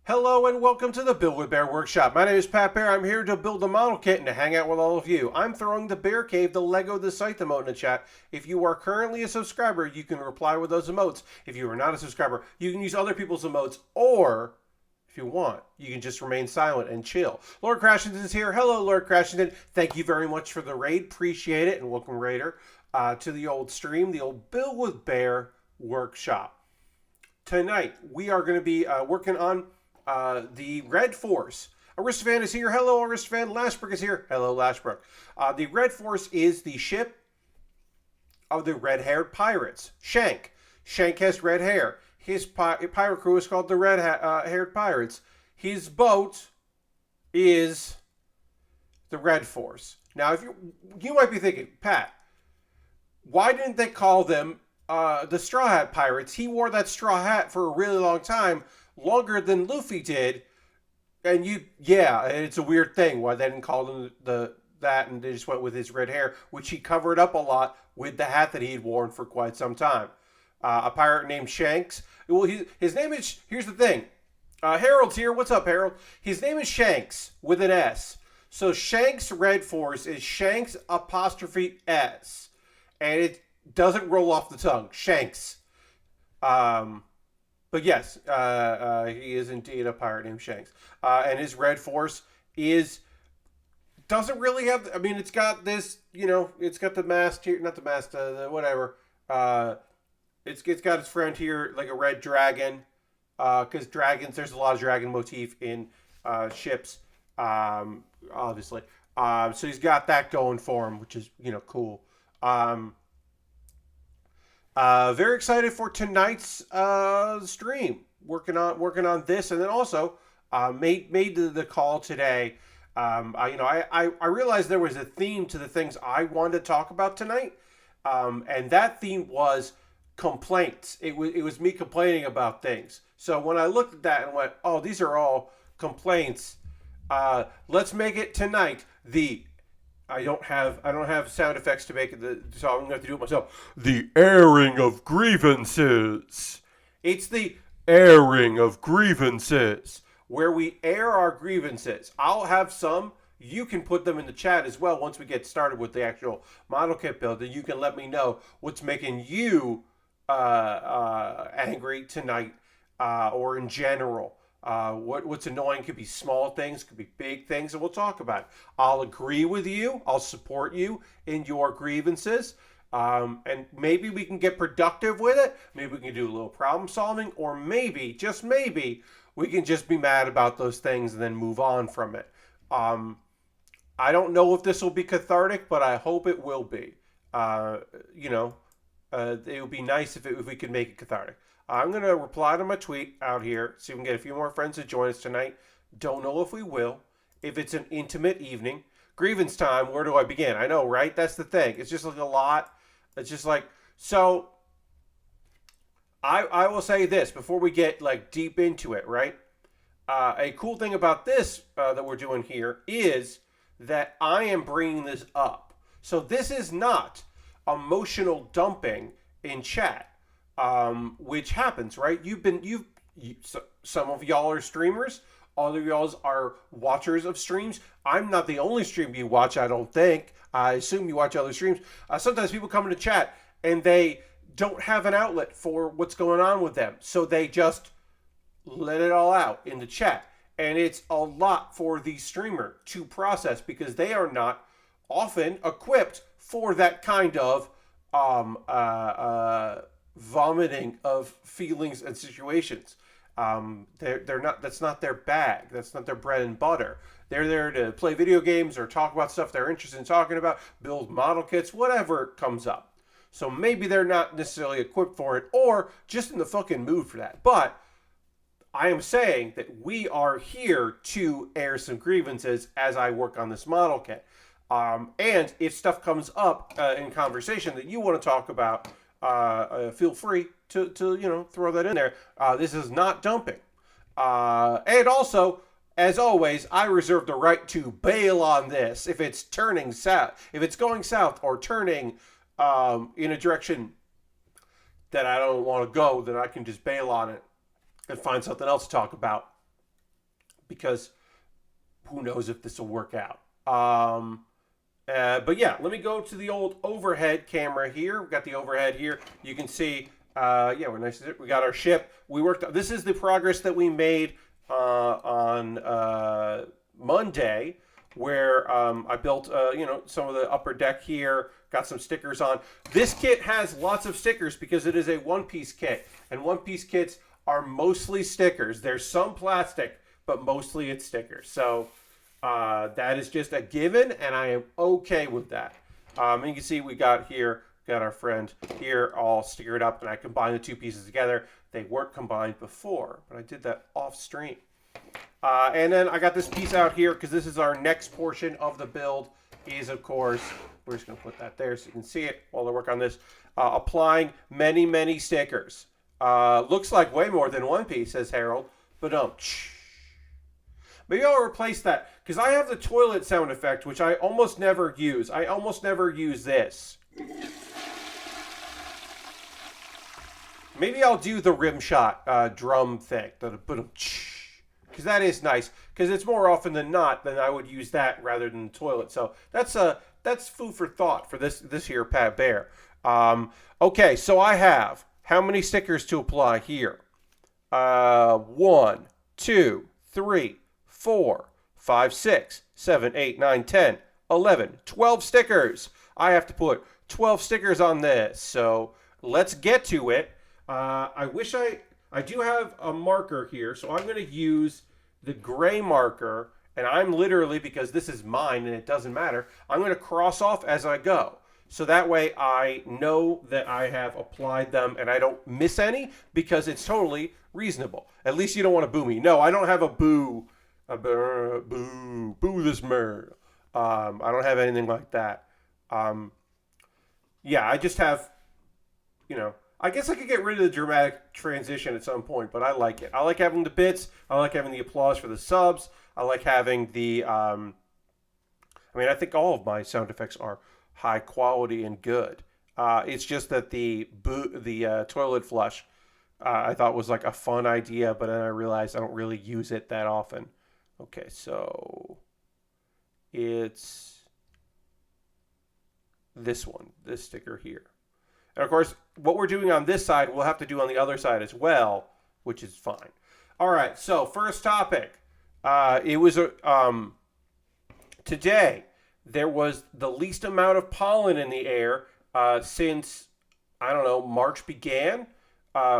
Hello and welcome to the Build With Baer Workshop. My name is Pat Bear. I'm here to build a model kit and to hang out with all of you. I'm throwing the Bear Cave, the Lego the Site emote in the chat. If you are currently a subscriber, you can reply with those emotes. If you are not a subscriber, you can use other people's emotes, or if you want, you can just remain silent and chill. Lord Crashington is here. Hello, Lord Crashington. Thank you very much for the raid. Appreciate it, and welcome, Raider, to the old stream, the old Build With Baer Workshop. Tonight, we are going to be working on the Red Force. Aristophan is here. Hello, Aristophan. Lashbrook is here. Hello, Lashbrook. The Red Force is the ship of the red-haired pirates. Shank. Shank has red hair. His pirate crew is called the red-haired pirates. His boat is the Red Force. Now, if you might be thinking, Pat, why didn't they call them the Straw Hat Pirates? He wore that straw hat for a really long time, longer than Luffy did, and it's a weird thing why they didn't call him that, and they just went with his red hair, which he covered up a lot with the hat that he had worn for quite some time. A pirate named Shanks. Well, his name is. Here's the thing. Harold's here. What's up, Harold? His name is Shanks with an S. So Shanks Red Force is Shanks apostrophe S, and it doesn't roll off the tongue. Shanks. But yes, he is indeed a pirate named Shanks. And his Red Force doesn't really have, I mean, it's got this, it's got the mast here, not the mast, whatever. It's got its friend here, like a red dragon, because dragons, there's a lot of dragon motif in ships, obviously. So he's got that going for him, which is, cool. Very excited for tonight's stream. Working on this, and then also made the call today. I realized there was a theme to the things I wanted to talk about tonight, and that theme was complaints. It was me complaining about things. So when I looked at that and went, "Oh, these are all complaints," let's make it tonight I don't have sound effects to make it, so I'm going to have to do it myself. The airing of grievances. It's the airing of grievances, where we air our grievances. I'll have some. You can put them in the chat as well once we get started with the actual model kit build, and you can let me know what's making you angry tonight, or in general. What's annoying could be small things, could be big things, and we'll talk about it. I'll agree with you. I'll support you in your grievances. And maybe we can get productive with it. Maybe we can do a little problem solving, or maybe, just maybe, we can just be mad about those things and then move on from it. I don't know if this will be cathartic, but I hope it will be. It would be nice if we could make it cathartic. I'm going to reply to my tweet out here so we can get a few more friends to join us tonight. Don't know if we will. If it's an intimate evening. Grievance time, where do I begin? I know, right? That's the thing. It's just like a lot. It's just like, so I will say this before we get like deep into it, right? A cool thing about this that we're doing here is that I am bringing this up. So this is not emotional dumping in chat. Which happens, right? Some of y'all are streamers. All of y'all are watchers of streams. I'm not the only stream you watch, I don't think. I assume you watch other streams. Sometimes people come into chat and they don't have an outlet for what's going on with them. So they just let it all out in the chat. And it's a lot for the streamer to process because they are not often equipped for that kind of vomiting of feelings and situations. They're not. That's not their bag. That's not their bread and butter. They're there to play video games or talk about stuff they're interested in talking about, build model kits, whatever comes up. So maybe they're not necessarily equipped for it, or just in the fucking mood for that. But I am saying that we are here to air some grievances as I work on this model kit. And if stuff comes up in conversation that you want to talk about, feel free to throw that in there. This is not dumping. And also, as always, I reserve the right to bail on this if it's turning south, if it's going south or turning in a direction that I don't want to go, then I can just bail on it and find something else to talk about. because who knows if this will work out. But yeah, let me go to the old overhead camera here. We've got the overhead here. You can see, yeah, we're nice. We got our ship. We worked. This is the progress that we made on Monday, where I built, you know, some of the upper deck here. Got some stickers on. This kit has lots of stickers because it is a one-piece kit, and one-piece kits are mostly stickers. There's some plastic, but mostly it's stickers. So that is just a given, and I am okay with that. And you can see we got here, got our friend here all stickered up, and I combined the two pieces together. They weren't combined before, but I did that off stream. And then I got this piece out here because this is our next portion of the build is, of course, we're just going to put that there so you can see it while I work on this. Applying many, many stickers. Looks like way more than one piece, says Harold, but maybe I'll replace that because I have the toilet sound effect, which I almost never use. I almost never use this. Maybe I'll do the rim shot drum thing, because that is nice. Because it's more often than not than I would use that rather than the toilet. So that's food for thought for this here Pat Bear. Okay, so I have how many stickers to apply here? 1, 2, 3, 4, 5, 6, 7, 8, 9, 10, 11, 12 stickers. I have to put 12 stickers on this. So let's get to it. I wish I do have a marker here, so I'm going to use the gray marker, and I'm literally, because this is mine and it doesn't matter, I'm going to cross off as I go. So that way I know that I have applied them and I don't miss any, because it's totally reasonable. At least you don't want to boo me. No, I don't have a boo this mer. I don't have anything like that. Yeah, I just have, you know, I guess I could get rid of the dramatic transition at some point, but I like it. I like having the bits. I like having the applause for the subs. I like having the, I mean, I think all of my sound effects are high quality and good. It's just that the toilet flush, I thought was like a fun idea, but then I realized I don't really use it that often. Okay, so it's this one, this sticker here. And of course, what we're doing on this side, we'll have to do on the other side as well, which is fine. All right, so first topic. It was today. There was the least amount of pollen in the air since, I don't know, March began.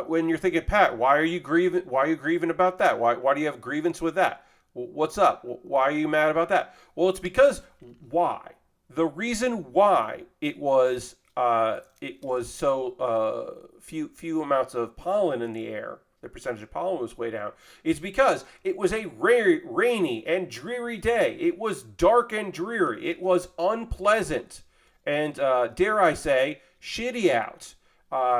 When you're thinking, Pat, why are you grieving? Why are you grieving about that? Why do you have grievance with that? What's up? Why are you mad about that? Well, it's because why? The reason why it was so few amounts of pollen in the air, the percentage of pollen was way down, is because it was a rainy and dreary day. It was dark and dreary. It was unpleasant, and dare I say, shitty out.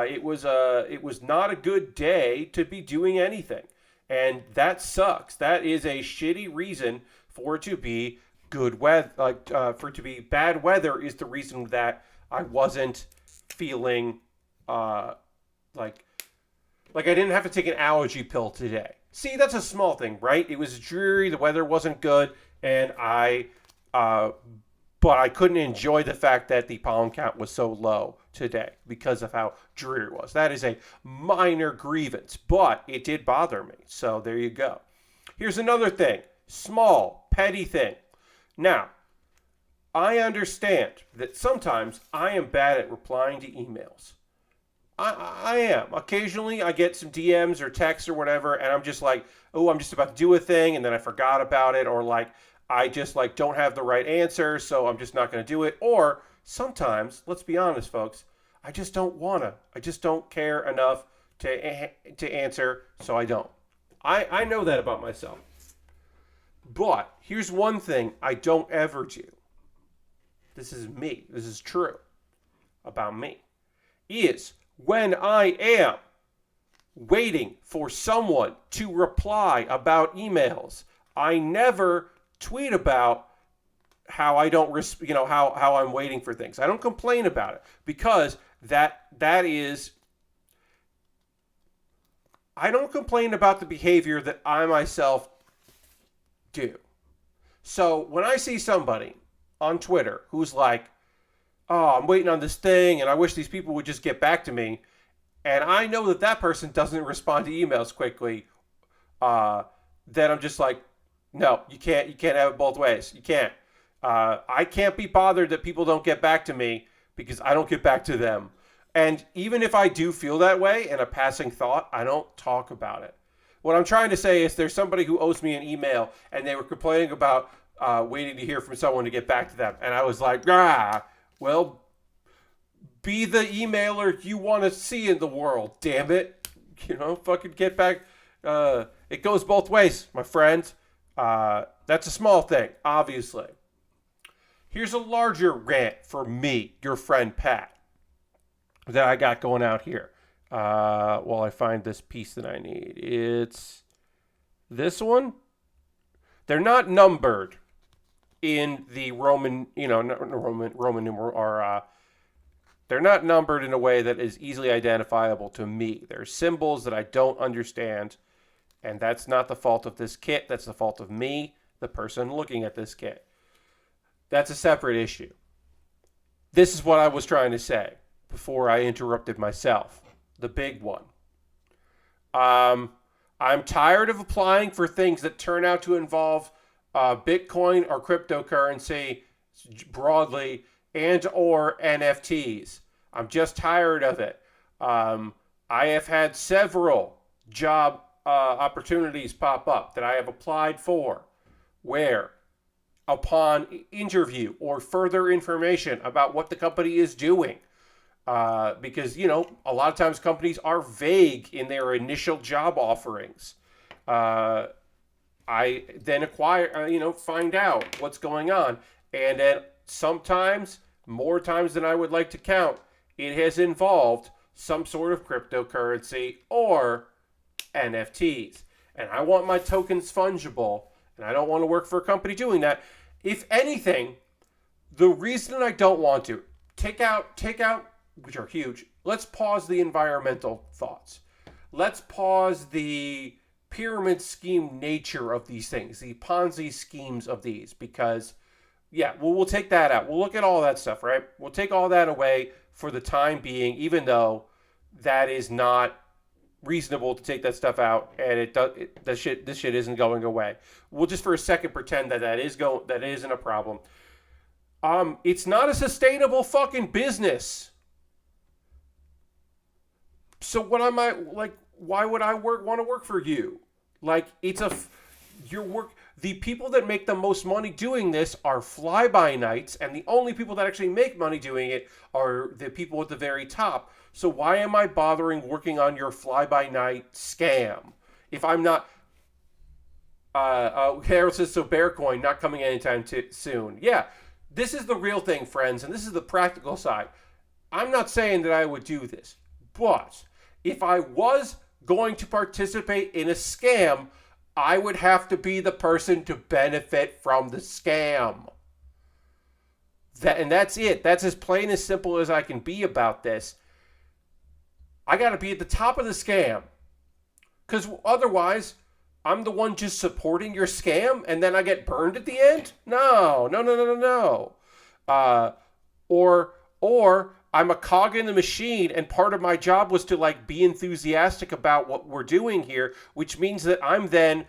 It was not a good day to be doing anything, and that sucks. That is a shitty reason for it to be good weather. For it to be bad weather is the reason that I wasn't feeling like I didn't have to take an allergy pill today. See, that's a small thing, right? It was dreary, the weather wasn't good, and but I couldn't enjoy the fact that the pollen count was so low today because of how dreary it was. That is a minor grievance, but it did bother me. So there you go. Here's another thing, small, petty thing. Now, I understand that sometimes I am bad at replying to emails. I am. Occasionally I get some DMs or texts or whatever, and I'm just like, oh, I'm just about to do a thing, and then I forgot about it, or like I just like don't have the right answer, so I'm just not going to do it. Or sometimes, let's be honest, folks, I just don't want to. I just don't care enough to answer, so I don't. I know that about myself. But here's one thing I don't ever do. This is me. This is true about me. Is when I am waiting for someone to reply about emails, I never tweet about how I don't, how I'm waiting for things. I don't complain about it because that is, I don't complain about the behavior that I myself do. So when I see somebody on Twitter who's like, oh, I'm waiting on this thing and I wish these people would just get back to me, and I know that that person doesn't respond to emails quickly, then I'm just like, no, you can't have it both ways. You can't. I can't be bothered that people don't get back to me because I don't get back to them. And even if I do feel that way in a passing thought, I don't talk about it. What I'm trying to say is there's somebody who owes me an email and they were complaining about waiting to hear from someone to get back to them. And I was like, well, be the emailer you want to see in the world, damn it. Fucking get back. It goes both ways, my friend. That's a small thing, obviously. Here's a larger rant for me, your friend Pat, that I got going out here. While I find this piece that I need. It's this one. They're not numbered in the Roman, Roman numeral, or they're not numbered in a way that is easily identifiable to me. They're symbols that I don't understand, and that's not the fault of this kit. That's the fault of me, the person looking at this kit. That's a separate issue. This is what I was trying to say before I interrupted myself. The big one. I'm tired of applying for things that turn out to involve Bitcoin or cryptocurrency broadly and or NFTs. I'm just tired of it. I have had several job opportunities pop up that I have applied for where upon interview or further information about what the company is doing, because, a lot of times companies are vague in their initial job offerings. I then find out what's going on. And then sometimes, more times than I would like to count, it has involved some sort of cryptocurrency or NFTs. And I want my tokens fungible, and I don't want to work for a company doing that. If anything, the reason I don't want to, take out, which are huge. Let's pause the environmental thoughts. Let's pause the pyramid scheme nature of these things, the Ponzi schemes of these, because, we'll take that out. We'll look at all that stuff, right? We'll take all that away for the time being, even though that is not reasonable to take that stuff out, and this shit isn't going away. We'll just for a second pretend that isn't a problem. It's not a sustainable fucking business. So what am I like? Why would I want to work for you? Like, the people that make the most money doing this are fly-by-nights, and the only people that actually make money doing it are the people at the very top. So why am I bothering working on your fly-by-night scam if I'm not? Harold says, so Bearcoin not coming anytime soon. Yeah, this is the real thing, friends, and this is the practical side. I'm not saying that I would do this, but if I was going to participate in a scam, I would have to be the person to benefit from the scam. And that's it. That's as plain as simple as I can be about this. I got to be at the top of the scam. Because otherwise, I'm the one just supporting your scam and then I get burned at the end? No. Or I'm a cog in the machine, and part of my job was to be enthusiastic about what we're doing here, which means that I'm then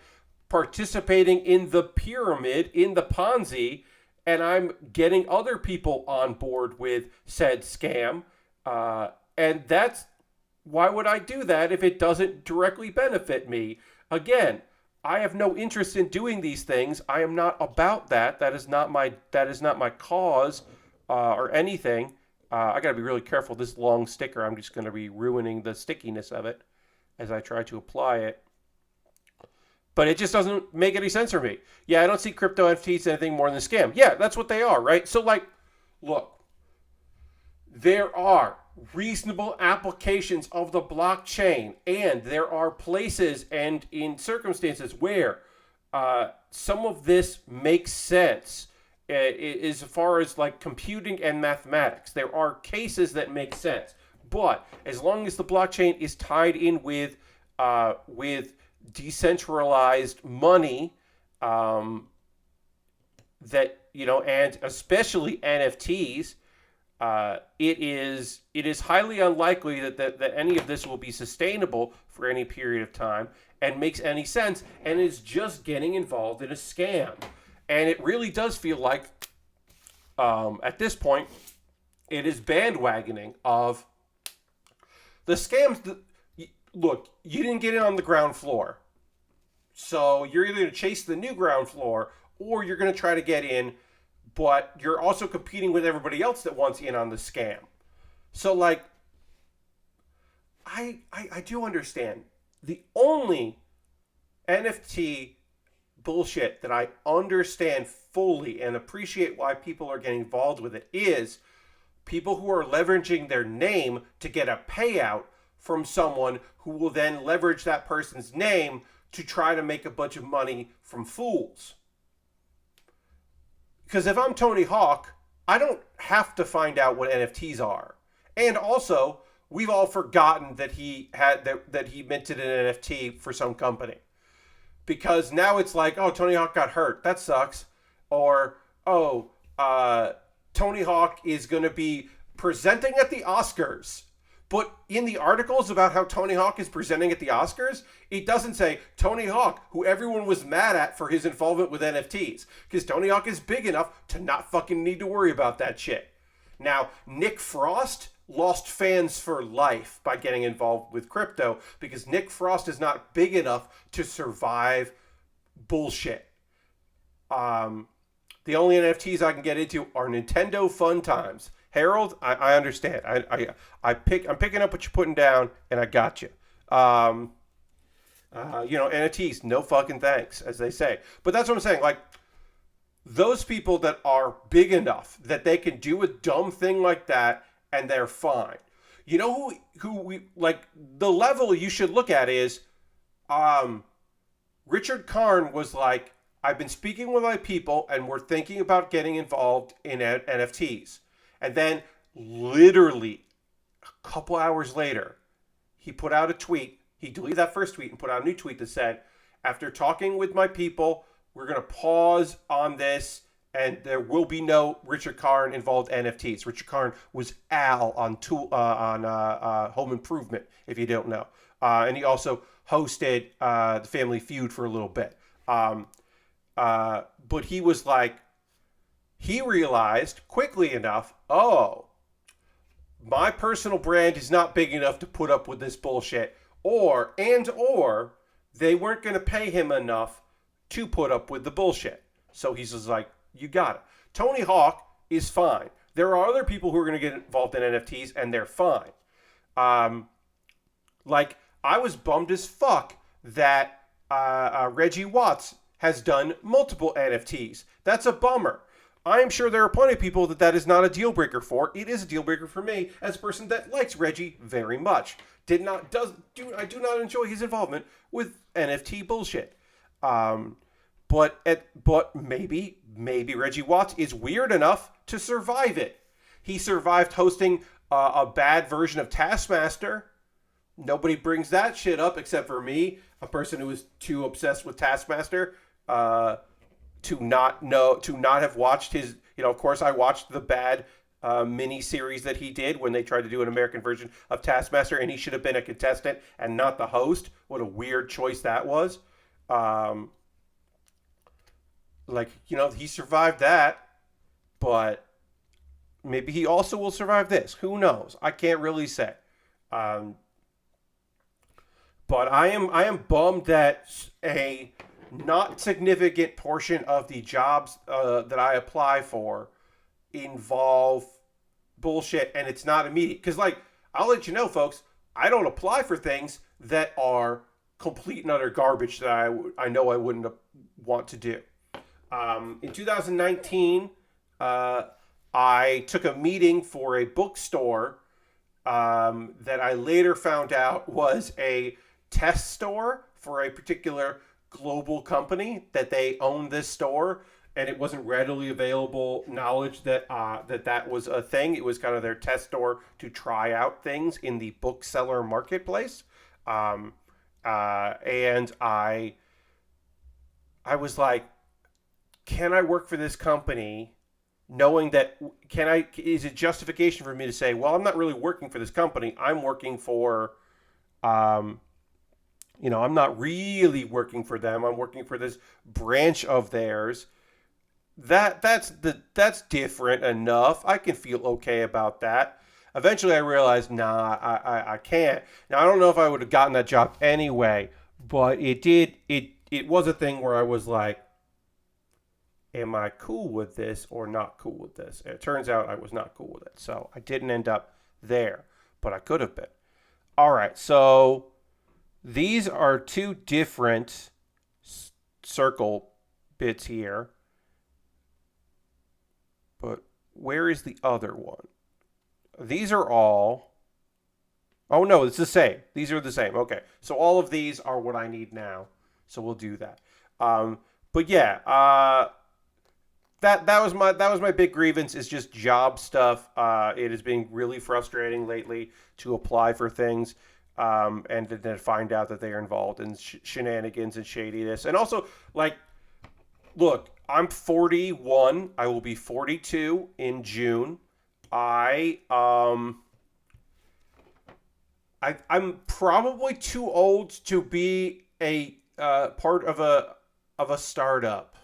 participating in the pyramid, in the Ponzi, and I'm getting other people on board with said scam. And that's, why would I do that if it doesn't directly benefit me? Again, I have no interest in doing these things. I am not about that. That is not my cause or anything. I got to be really careful. This long sticker, I'm just going to be ruining the stickiness of it as I try to apply it. But it just doesn't make any sense for me. Yeah, I don't see crypto NFTs anything more than a scam. Yeah, that's what they are, right? So, look, there are reasonable applications of the blockchain, and there are places and in circumstances where some of this makes sense. As far as computing and mathematics, there are cases that make sense. But as long as the blockchain is tied in with decentralized money, um, that, and especially NFTs, it is highly unlikely that any of this will be sustainable for any period of time and makes any sense, and is just getting involved in a scam. And it really does feel like, at this point, it is bandwagoning of the scams. Look, you didn't get in on the ground floor, so you're either going to chase the new ground floor or you're going to try to get in, but you're also competing with everybody else that wants in on the scam. So, like, I do understand. The only NFT bullshit that I understand fully and appreciate why people are getting involved with it is people who are leveraging their name to get a payout from someone who will then leverage that person's name to try to make a bunch of money from fools. Because if I'm Tony Hawk, I don't have to find out what NFTs are. And also, we've all forgotten that he minted an NFT for some company. Because now it's like, oh, Tony Hawk got hurt. That sucks. Or, oh, Tony Hawk is going to be presenting at the Oscars. But in the articles about how Tony Hawk is presenting at the Oscars, it doesn't say Tony Hawk, who everyone was mad at for his involvement with NFTs. Because Tony Hawk is big enough to not fucking need to worry about that shit. Now, Nick Frost lost fans for life by getting involved with crypto because Nick Frost is not big enough to survive bullshit. The only NFTs I can get into are Nintendo Fun Times. Harold, I understand. I'm picking up what you're putting down, and I got you. NFTs, no fucking thanks, as they say. But that's what I'm saying. Like, those people that are big enough that they can do a dumb thing like that, and they're fine. You know who we like? The level you should look at is, Richard Karn was like, I've been speaking with my people, and we're thinking about getting involved in NFTs. And then, literally, a couple hours later, he put out a tweet. He deleted that first tweet and put out a new tweet that said, after talking with my people, we're going to pause on this, and there will be no Richard Karn involved NFTs. Richard Karn was Al on Home Improvement, if you don't know. And he also hosted the Family Feud for a little bit. But he was like, he realized quickly enough, oh, my personal brand is not big enough to put up with this bullshit, or they weren't going to pay him enough to put up with the bullshit. So he's just like, you got it. Tony Hawk is fine. There are other people who are going to get involved in NFTs, and they're fine. Like, I was bummed as fuck that Reggie Watts has done multiple NFTs. That's a bummer. I'm sure there are plenty of people that is not a deal breaker for. It is a deal breaker for me as a person that likes Reggie very much. I do not enjoy his involvement with NFT bullshit. But maybe Reggie Watts is weird enough to survive it. He survived hosting a bad version of Taskmaster. Nobody brings that shit up except for me, a person who is too obsessed with Taskmaster to not have watched his. Of course, I watched the bad mini series that he did when they tried to do an American version of Taskmaster, and he should have been a contestant and not the host. What a weird choice that was. He survived that, but maybe he also will survive this. Who knows? I can't really say. But I am bummed that a not significant portion of the jobs that I apply for involve bullshit, and it's not immediate. Because, I'll let you know, folks, I don't apply for things that are complete and utter garbage that I know I wouldn't want to do. In 2019, I took a meeting for a bookstore that I later found out was a test store for a particular global company, that they owned this store, and it wasn't readily available knowledge that that was a thing. It was kind of their test store to try out things in the bookseller marketplace. And I was like, can I work for this company knowing that is it justification for me to say, well, I'm not really working for this company. I'm working for, I'm not really working for them. I'm working for this branch of theirs. That's different enough. I can feel okay about that. Eventually, I realized, nah, I can't. Now, I don't know if I would have gotten that job anyway, but it was a thing where I was like, am I cool with this or not cool with this? And it turns out I was not cool with it. So I didn't end up there, but I could have been. All right, so these are two different circle bits here. But where is the other one? These are all... Oh, no, it's the same. These are the same. Okay, so all of these are what I need now. So we'll do that. But yeah, that was my big grievance, is just job stuff. It has been really frustrating lately to apply for things and then find out that they are involved in shenanigans and shadiness. And also, like, look, I'm 41. I will be 42 in June. I'm probably too old to be a part of a startup.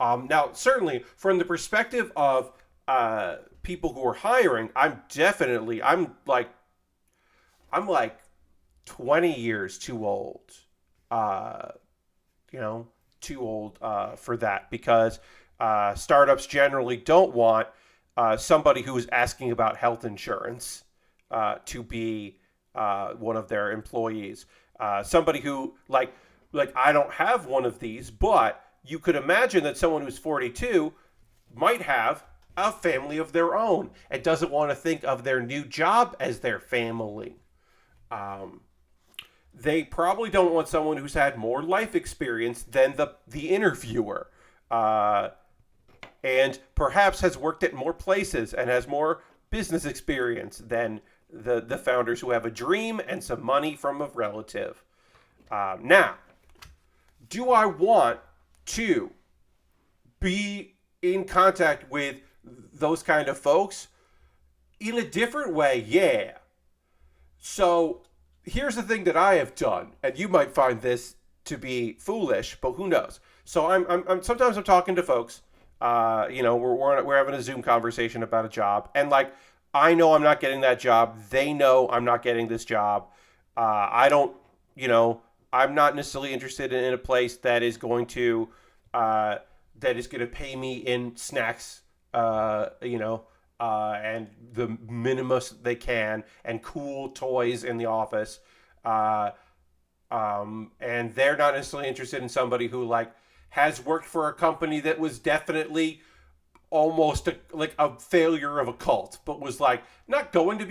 Now, certainly from the perspective of people who are hiring, I'm like 20 years too old. Too old for that, because startups generally don't want somebody who is asking about health insurance to be one of their employees. Somebody who, like I don't have one of these, but you could imagine that someone who's 42 might have a family of their own and doesn't want to think of their new job as their family. They probably don't want someone who's had more life experience than the interviewer, and perhaps has worked at more places and has more business experience than the founders who have a dream and some money from a relative. Now, do I want to be in contact with those kind of folks? In a different way, yeah. So here's the thing that I have done, and you might find this to be foolish, but who knows? So I'm sometimes I'm talking to folks. We're having a Zoom conversation about a job, and like, I know I'm not getting that job. They know I'm not getting this job. I'm not necessarily interested in a place that is going to pay me in snacks, and the minimum they can, and cool toys in the office. And they're not necessarily interested in somebody who has worked for a company that was definitely almost a failure of a cult, but was not trying to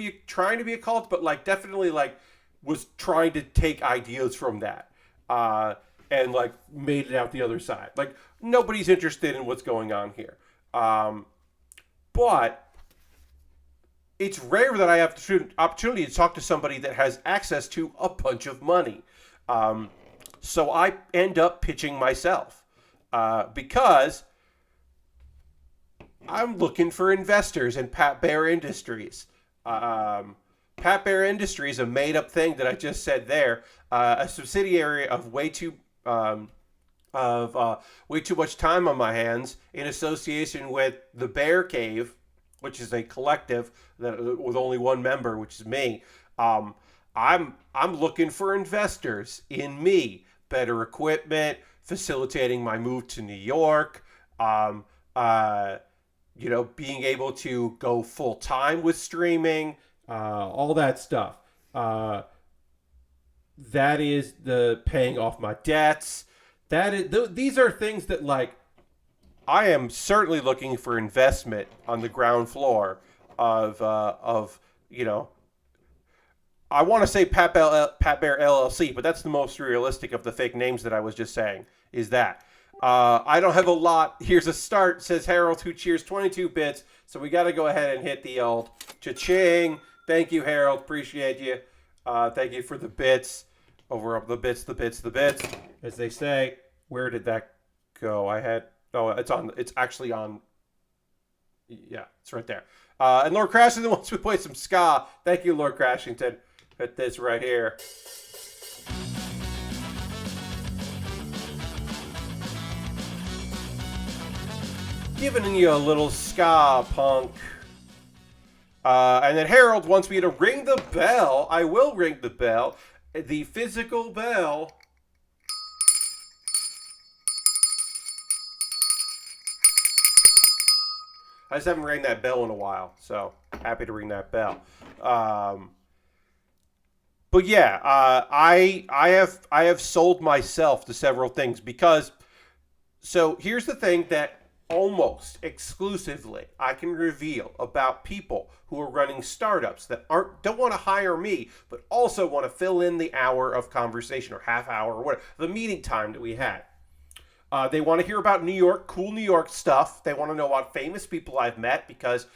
be a cult, but definitely was trying to take ideas from that, and made it out the other side. Nobody's interested in what's going on here. But it's rare that I have the opportunity to talk to somebody that has access to a bunch of money. So I end up pitching myself, because I'm looking for investors in Pat Bear Industries. Pat Bear Industries, a made-up thing that I just said there, a subsidiary of way too much time on my hands, in association with the Bear Cave, which is a collective with only one member, which is me. I'm looking for investors in me, better equipment, facilitating my move to New York, being able to go full time with streaming, all that stuff. That is the paying off my debts. These are things that I am certainly looking for investment on the ground floor of I want to say Pat Bear LLC, but that's the most realistic of the fake names that I was just saying, is that. I don't have a lot. Here's a start, says Harold, who cheers 22 bits. So we got to go ahead and hit the old cha-ching. Thank you, Harold. Appreciate you. Thank you for the bits. Over up the bits, as they say. Where did that go? I had Oh, it's actually on. Yeah, it's right there. And Lord Crashington wants to play some ska. Thank you, Lord Crashington. Put this right here. Giving you a little ska punk. And then Harold wants me to ring the bell. I will ring the bell. The physical bell. I just haven't rang that bell in a while, so happy to ring that bell. But yeah, I have sold myself to several things because. So here's the thing that almost exclusively I can reveal about people who are running startups that don't want to hire me, but also want to fill in the hour of conversation or half hour or whatever the meeting time that we had. They want to hear about New York, cool New York stuff. They want to know about famous people I've met because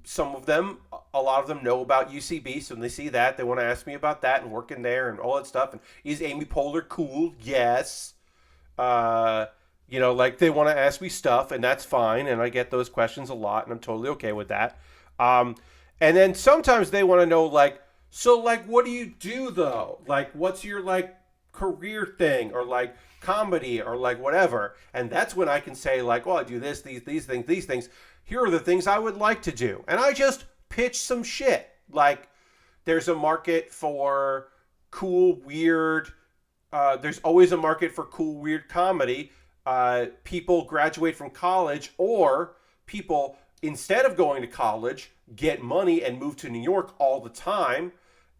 some of them, a lot of them know about UCB. So when they see that, they want to ask me about that and working there and all that stuff. And is Amy Poehler cool? Yes. You know, like they want to ask me stuff, and that's fine. And I get those questions a lot, and I'm totally okay with that. And then sometimes they want to know, like, so, like, what do you do though? Like, what's your like career thing, or like comedy, or like whatever? And that's when I can say, like, well, I do this, these things. Here are the things I would like to do, and I just pitch some shit. Like, there's a market for cool, weird. There's always a market for cool, weird comedy. People graduate from college, or people, instead of going to college, get money and move to New York all the time,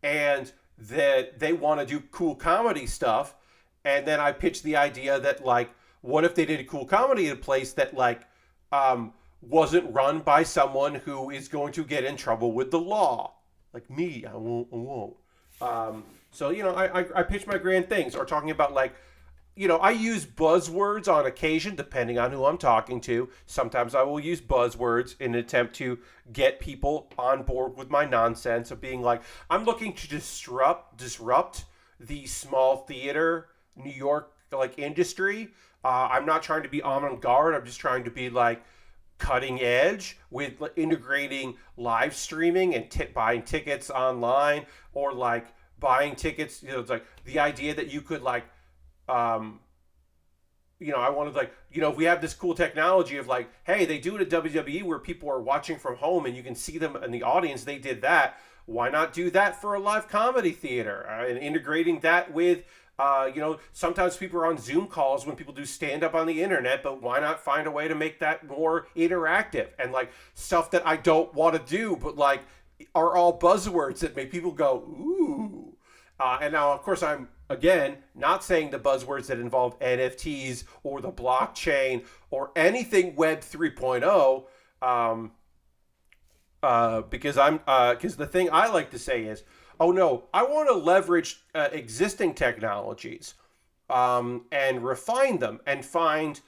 and that they want to do cool comedy stuff. And then I pitch the idea that, like, what if they did a cool comedy in a place that, like, wasn't run by someone who is going to get in trouble with the law? Like me, I won't. So, you know, I pitch my grand things, or talking about, like, you know, I use buzzwords on occasion, depending on who I'm talking to. Sometimes I will use buzzwords in an attempt to get people on board with my nonsense of being like, I'm looking to disrupt the small theater New York, like, industry. I'm not trying to be avant-garde. I'm just trying to be, like, cutting edge with integrating live streaming and buying tickets online, or like buying tickets. You know, it's like the idea that you could, like, you know, I wanted, like, you know, if we have this cool technology of, like, hey, they do it at WWE where people are watching from home and you can see them in the audience. They did that. Why not do that for a live comedy theater? And integrating that with, you know, sometimes people are on Zoom calls when people do stand up on the internet, but why not find a way to make that more interactive? And, like, stuff that I don't want to do, but, like, are all buzzwords that make people go, ooh. And now, of course, I'm, again, not saying the buzzwords that involve NFTs or the blockchain or anything Web 3.0, because the thing I like to say is, oh no, I want to leverage existing technologies and refine them and find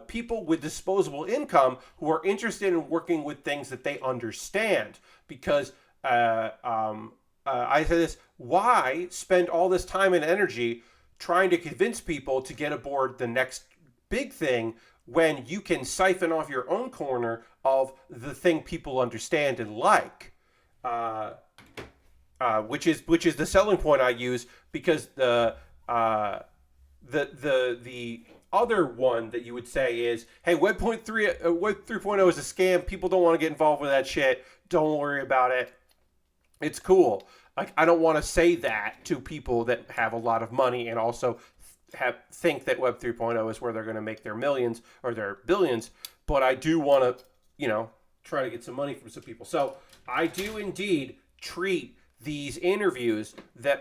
people with disposable income who are interested in working with things that they understand. Because I say this, why spend all this time and energy trying to convince people to get aboard the next big thing when you can siphon off your own corner of the thing people understand and like? Which is the selling point I use, because the other one that you would say is, hey, Web 3.0 is a scam. People don't want to get involved with that shit. Don't worry about it. It's cool. Like, I don't want to say that to people that have a lot of money and also think that Web 3.0 is where they're going to make their millions or their billions. But I do want to, you know, try to get some money from some people. So I do indeed treat these interviews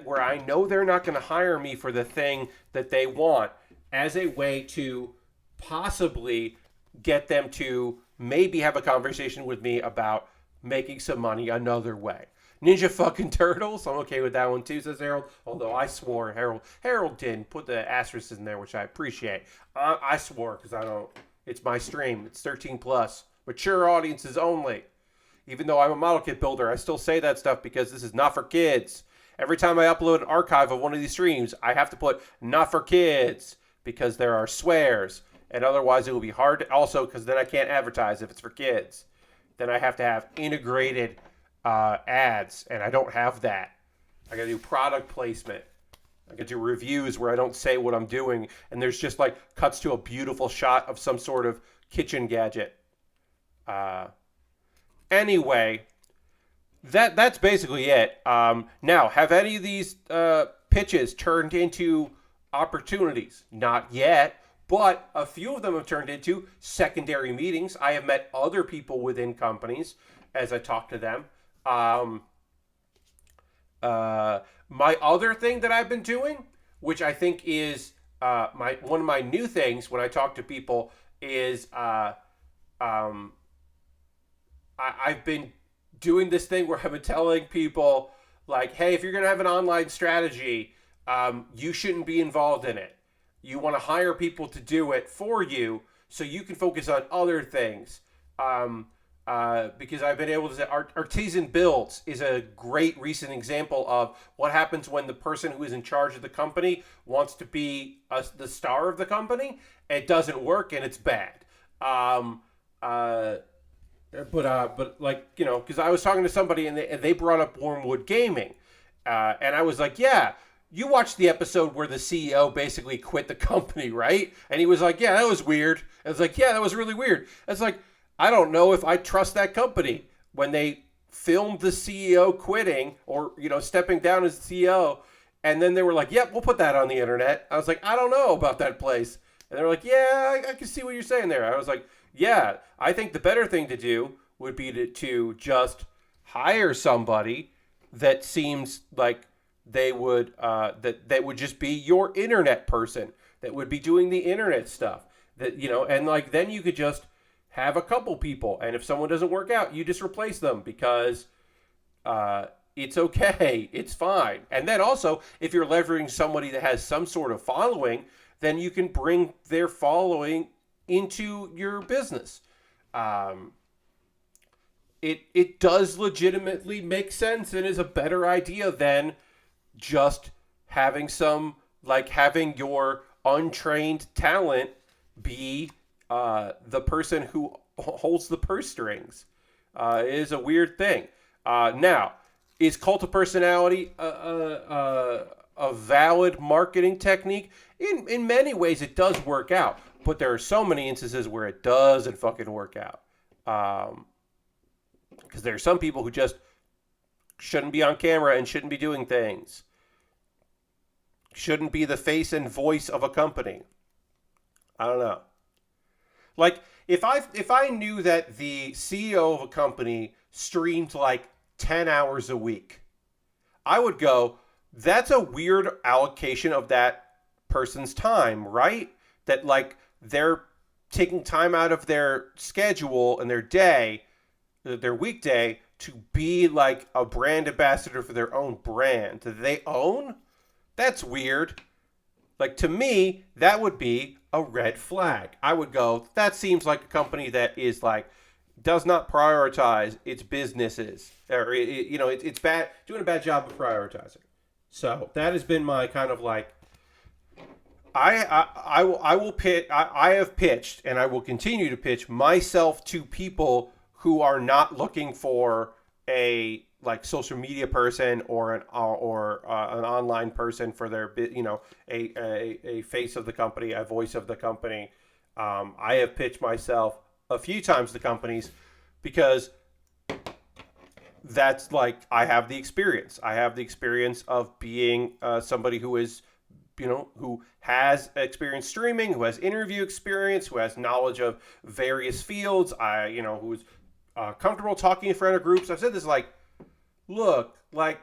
where I know they're not going to hire me for the thing that they want as a way to possibly get them to maybe have a conversation with me about making some money another way. Ninja fucking Turtles, I'm okay with that one too, says Harold. Although I swore Harold didn't put the asterisks in there, which I appreciate. I swore because I don't. It's my stream. It's 13 plus, mature audiences only. Even though I'm a model kit builder, I still say that stuff because this is not for kids. Every time I upload an archive of one of these streams, I have to put not for kids because there are swears and otherwise it will be hard to, also because then I can't advertise if it's for kids. Then I have to have integrated ads, and I don't have that. I gotta do product placement. I gotta do reviews where I don't say what I'm doing, and there's just like cuts to a beautiful shot of some sort of kitchen gadget. Anyway, that's basically it. Now, have any of these pitches turned into opportunities? Not yet, but a few of them have turned into secondary meetings. I have met other people within companies as I talk to them. My other thing that I've been doing, which I think is one of my new things when I talk to people, is I've been doing this thing where I've been telling people, like, hey, if you're going to have an online strategy, you shouldn't be involved in it. You want to hire people to do it for you so you can focus on other things. Because I've been able to say artisan builds is a great recent example of what happens when the person who is in charge of the company wants to be the star of the company. It doesn't work and it's bad. But like, you know, because I was talking to somebody and they brought up Wormwood Gaming, and I was like, yeah, you watched the episode where the CEO basically quit the company, right? And he was like, yeah, that was weird. I was like, yeah, that was really weird. It's like, I don't know if I trust that company when they filmed the CEO quitting or, you know, stepping down as CEO. And then they were like, yep, we'll put that on the internet. I was like, I don't know about that place. And they were like, yeah, I can see what you're saying there. I was like, yeah, I think the better thing to do would be to just hire somebody that seems like they would, that would just be your internet person, that would be doing the internet stuff, that, you know, and like, then you could just have a couple people, and if someone doesn't work out, you just replace them because it's okay, it's fine. And then also, if you're leveraging somebody that has some sort of following, then you can bring their following into your business. It does legitimately make sense and is a better idea than just having having your untrained talent be the person who holds the purse strings. Is a weird thing. Now, is cult of personality a valid marketing technique? In many ways, it does work out, but there are so many instances where it doesn't fucking work out. Because there are some people who just shouldn't be on camera and shouldn't be doing things. Shouldn't be the face and voice of a company. I don't know. Like, if I knew that the CEO of a company streamed like 10 hours a week, I would go, that's a weird allocation of that person's time, right? That like they're taking time out of their schedule and their day, their weekday, to be like a brand ambassador for their own brand that they own. That's weird. Like, to me, that would be a red flag. I would go, that seems like a company that is like, does not prioritize its businesses, or you know, it's bad, doing a bad job of prioritizing. So that has been my kind of like, I will pitch. I have pitched, and I will continue to pitch myself to people who are not looking for a like social media person or an online person for their, you know, a face of the company, a voice of the company. I have pitched myself a few times to companies because that's like, I have the experience. I have the experience of being somebody who is, you know, who has experience streaming, who has interview experience, who has knowledge of various fields. You know, who's comfortable talking in front of groups. I've said this, like, look, like,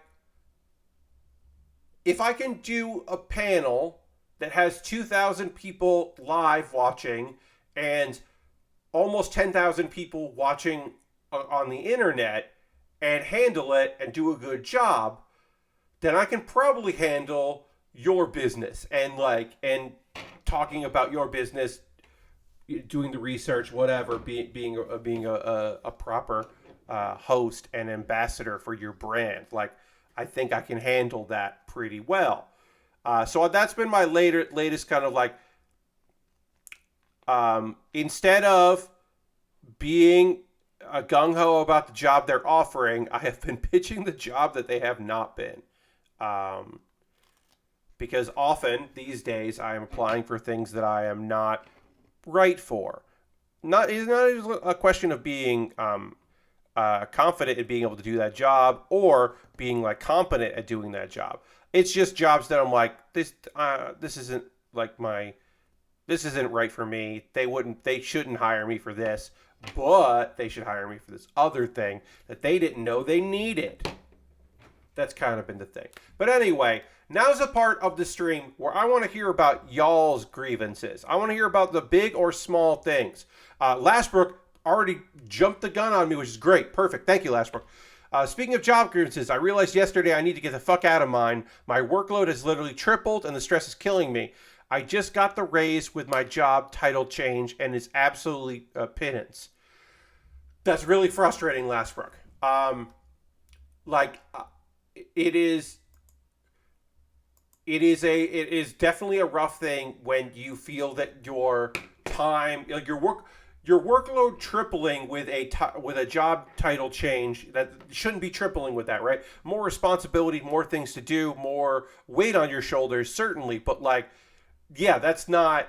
if I can do a panel that has 2,000 people live watching and almost 10,000 people watching on the internet and handle it and do a good job, then I can probably handle your business and talking about your business, doing the research, whatever, being a proper host and ambassador for your brand. Like, I think I can handle that pretty well. So that's been my latest kind of like Instead of being a gung-ho about the job they're offering, I have been pitching the job that they have not been. Because often these days I am applying for things that I am not right for. It's not a question of being confident in being able to do that job or being like competent at doing that job. It's just jobs that I'm like, this isn't like this isn't right for me. They shouldn't hire me for this, but they should hire me for this other thing that they didn't know they needed. That's kind of been the thing. But anyway, now's a part of the stream where I want to hear about y'all's grievances. I want to hear about the big or small things. Lashbrook already jumped the gun on me, which is great. Perfect. Thank you, Lashbrook. Speaking of job grievances, I realized yesterday I need to get the fuck out of mine. My workload has literally tripled and the stress is killing me. I just got the raise with my job title change and it's absolutely a pittance. That's really frustrating, Lashbrook. It is definitely a rough thing when you feel that your time, like your workload tripling with a job title change that shouldn't be tripling with that, right? More responsibility, more things to do, more weight on your shoulders, certainly. But like, yeah, that's not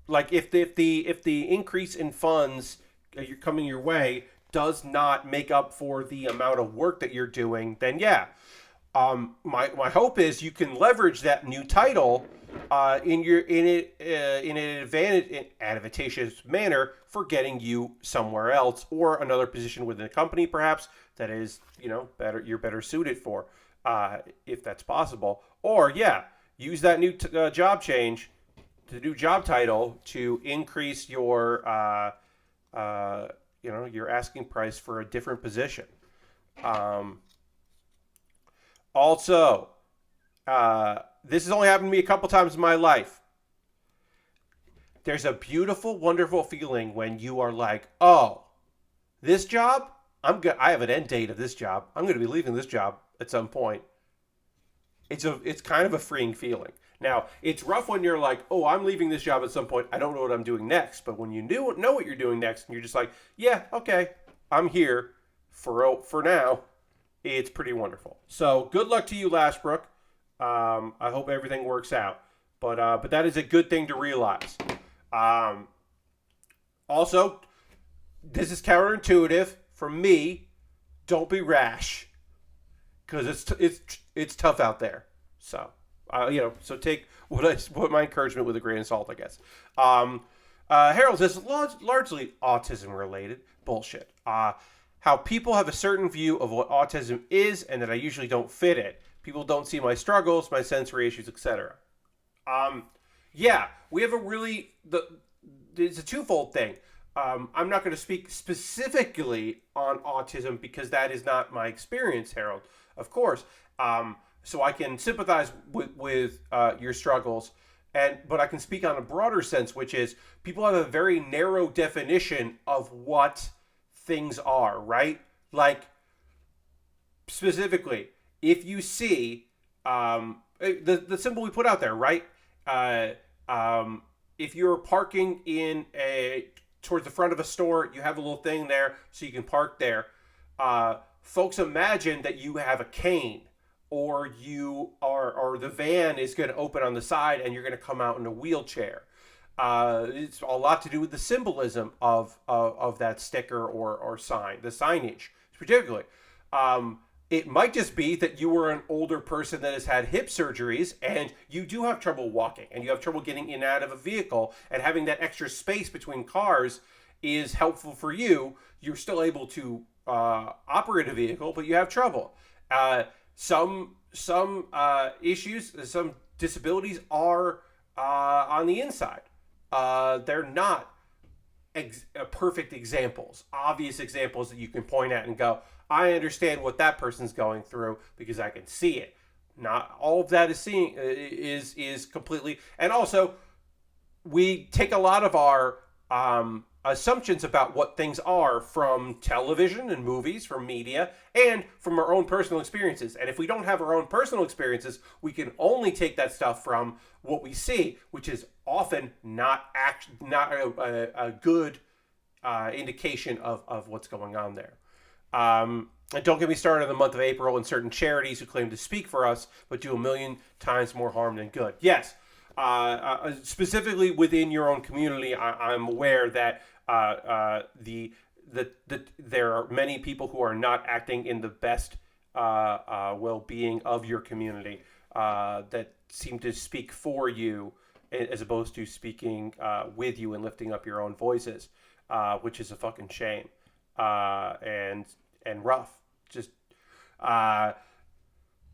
like if the increase in funds you're coming your way does not make up for the amount of work that you're doing, then yeah. My hope is you can leverage that new title in an advantageous manner for getting you somewhere else or another position within a company, perhaps that is better. You're better suited for, if that's possible. Or yeah, use that new job change, the new job title to increase your your asking price for a different position. Also, this has only happened to me a couple times in my life. There's a beautiful, wonderful feeling when you are like, oh, this job, I have an end date of this job. I'm going to be leaving this job at some point. It's kind of a freeing feeling. Now, it's rough when you're like, oh, I'm leaving this job at some point. I don't know what I'm doing next. But when you know what you're doing next, and you're just like, yeah, okay, I'm here for now. It's pretty wonderful. So good luck to you, Lashbrook. I hope everything works out. But that is a good thing to realize. Also, this is counterintuitive for me. Don't be rash, because it's tough out there. So so take what my encouragement with a grain of salt, I guess. Harold says largely autism related bullshit. How people have a certain view of what autism is and that I usually don't fit it. People don't see my struggles, my sensory issues, etc. Yeah, we have it's a twofold thing. I'm not going to speak specifically on autism because that is not my experience, Harold, of course. So I can sympathize with your struggles, but I can speak on a broader sense, which is people have a very narrow definition of what things are, right? Like, specifically, if you see the symbol we put out there, right? If you're parking towards the front of a store, you have a little thing there so you can park there. Folks imagine that you have a cane, or or the van is going to open on the side and you're going to come out in a wheelchair. It's a lot to do with the symbolism of that sticker or sign, the signage, particularly. It might just be that you were an older person that has had hip surgeries and you do have trouble walking and you have trouble getting in and out of a vehicle, and having that extra space between cars is helpful for you. You're still able to operate a vehicle, but you have trouble. Some issues, some disabilities are on the inside. They're not perfect examples, obvious examples that you can point at and go, I understand what that person's going through because I can see it. Not all of that is completely. And also, we take a lot of our assumptions about what things are from television and movies, from media, and from our own personal experiences. And if we don't have our own personal experiences, we can only take that stuff from what we see, which is often not a good indication of what's going on there. And don't get me started on the month of April and certain charities who claim to speak for us, but do a million times more harm than good. Yes, specifically within your own community, I'm aware that there are many people who are not acting in the best well-being of your community that seem to speak for you as opposed to speaking with you and lifting up your own voices, which is a fucking shame and rough. Just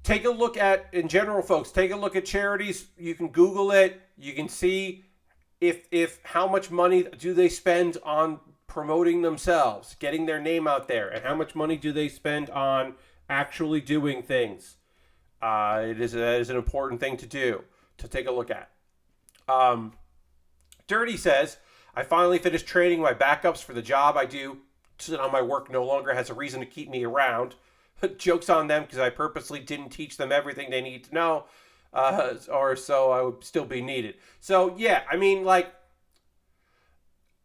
take a look at, in general, folks, take a look at charities. You can Google it. You can see if how much money do they spend on promoting themselves, getting their name out there, and how much money do they spend on actually doing things. That is an important thing to do, to take a look at. Dirty says, I finally finished training my backups for the job I do so that my work no longer has a reason to keep me around. Joke's on them because I purposely didn't teach them everything they need to know, or so I would still be needed. So, yeah, I mean, like,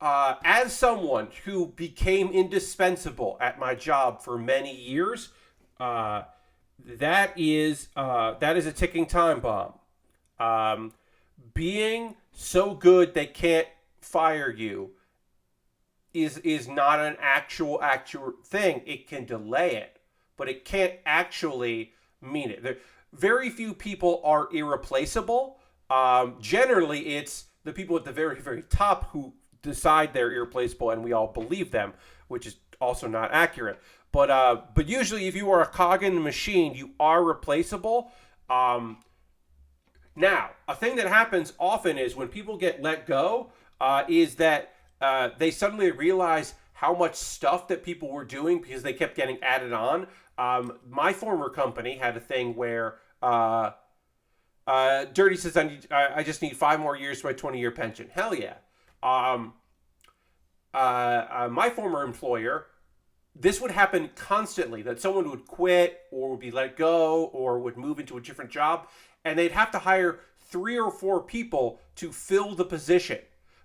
as someone who became indispensable at my job for many years, that is a ticking time bomb. Being so good they can't fire you is not an actual thing. It can delay it, but it can't actually mean it. Very few people are irreplaceable. Generally, it's the people at the very, very top who decide they're irreplaceable, and we all believe them, which is also not accurate. But usually, if you are a cog in the machine, you are replaceable. Now, a thing that happens often is when people get let go, is that they suddenly realize how much stuff that people were doing because they kept getting added on. My former company had a thing where Dirty says, I just need 5 more years to my 20-year pension. Hell yeah. My former employer, this would happen constantly, that someone would quit or would be let go or would move into a different job, and they'd have to hire 3 or 4 people to fill the position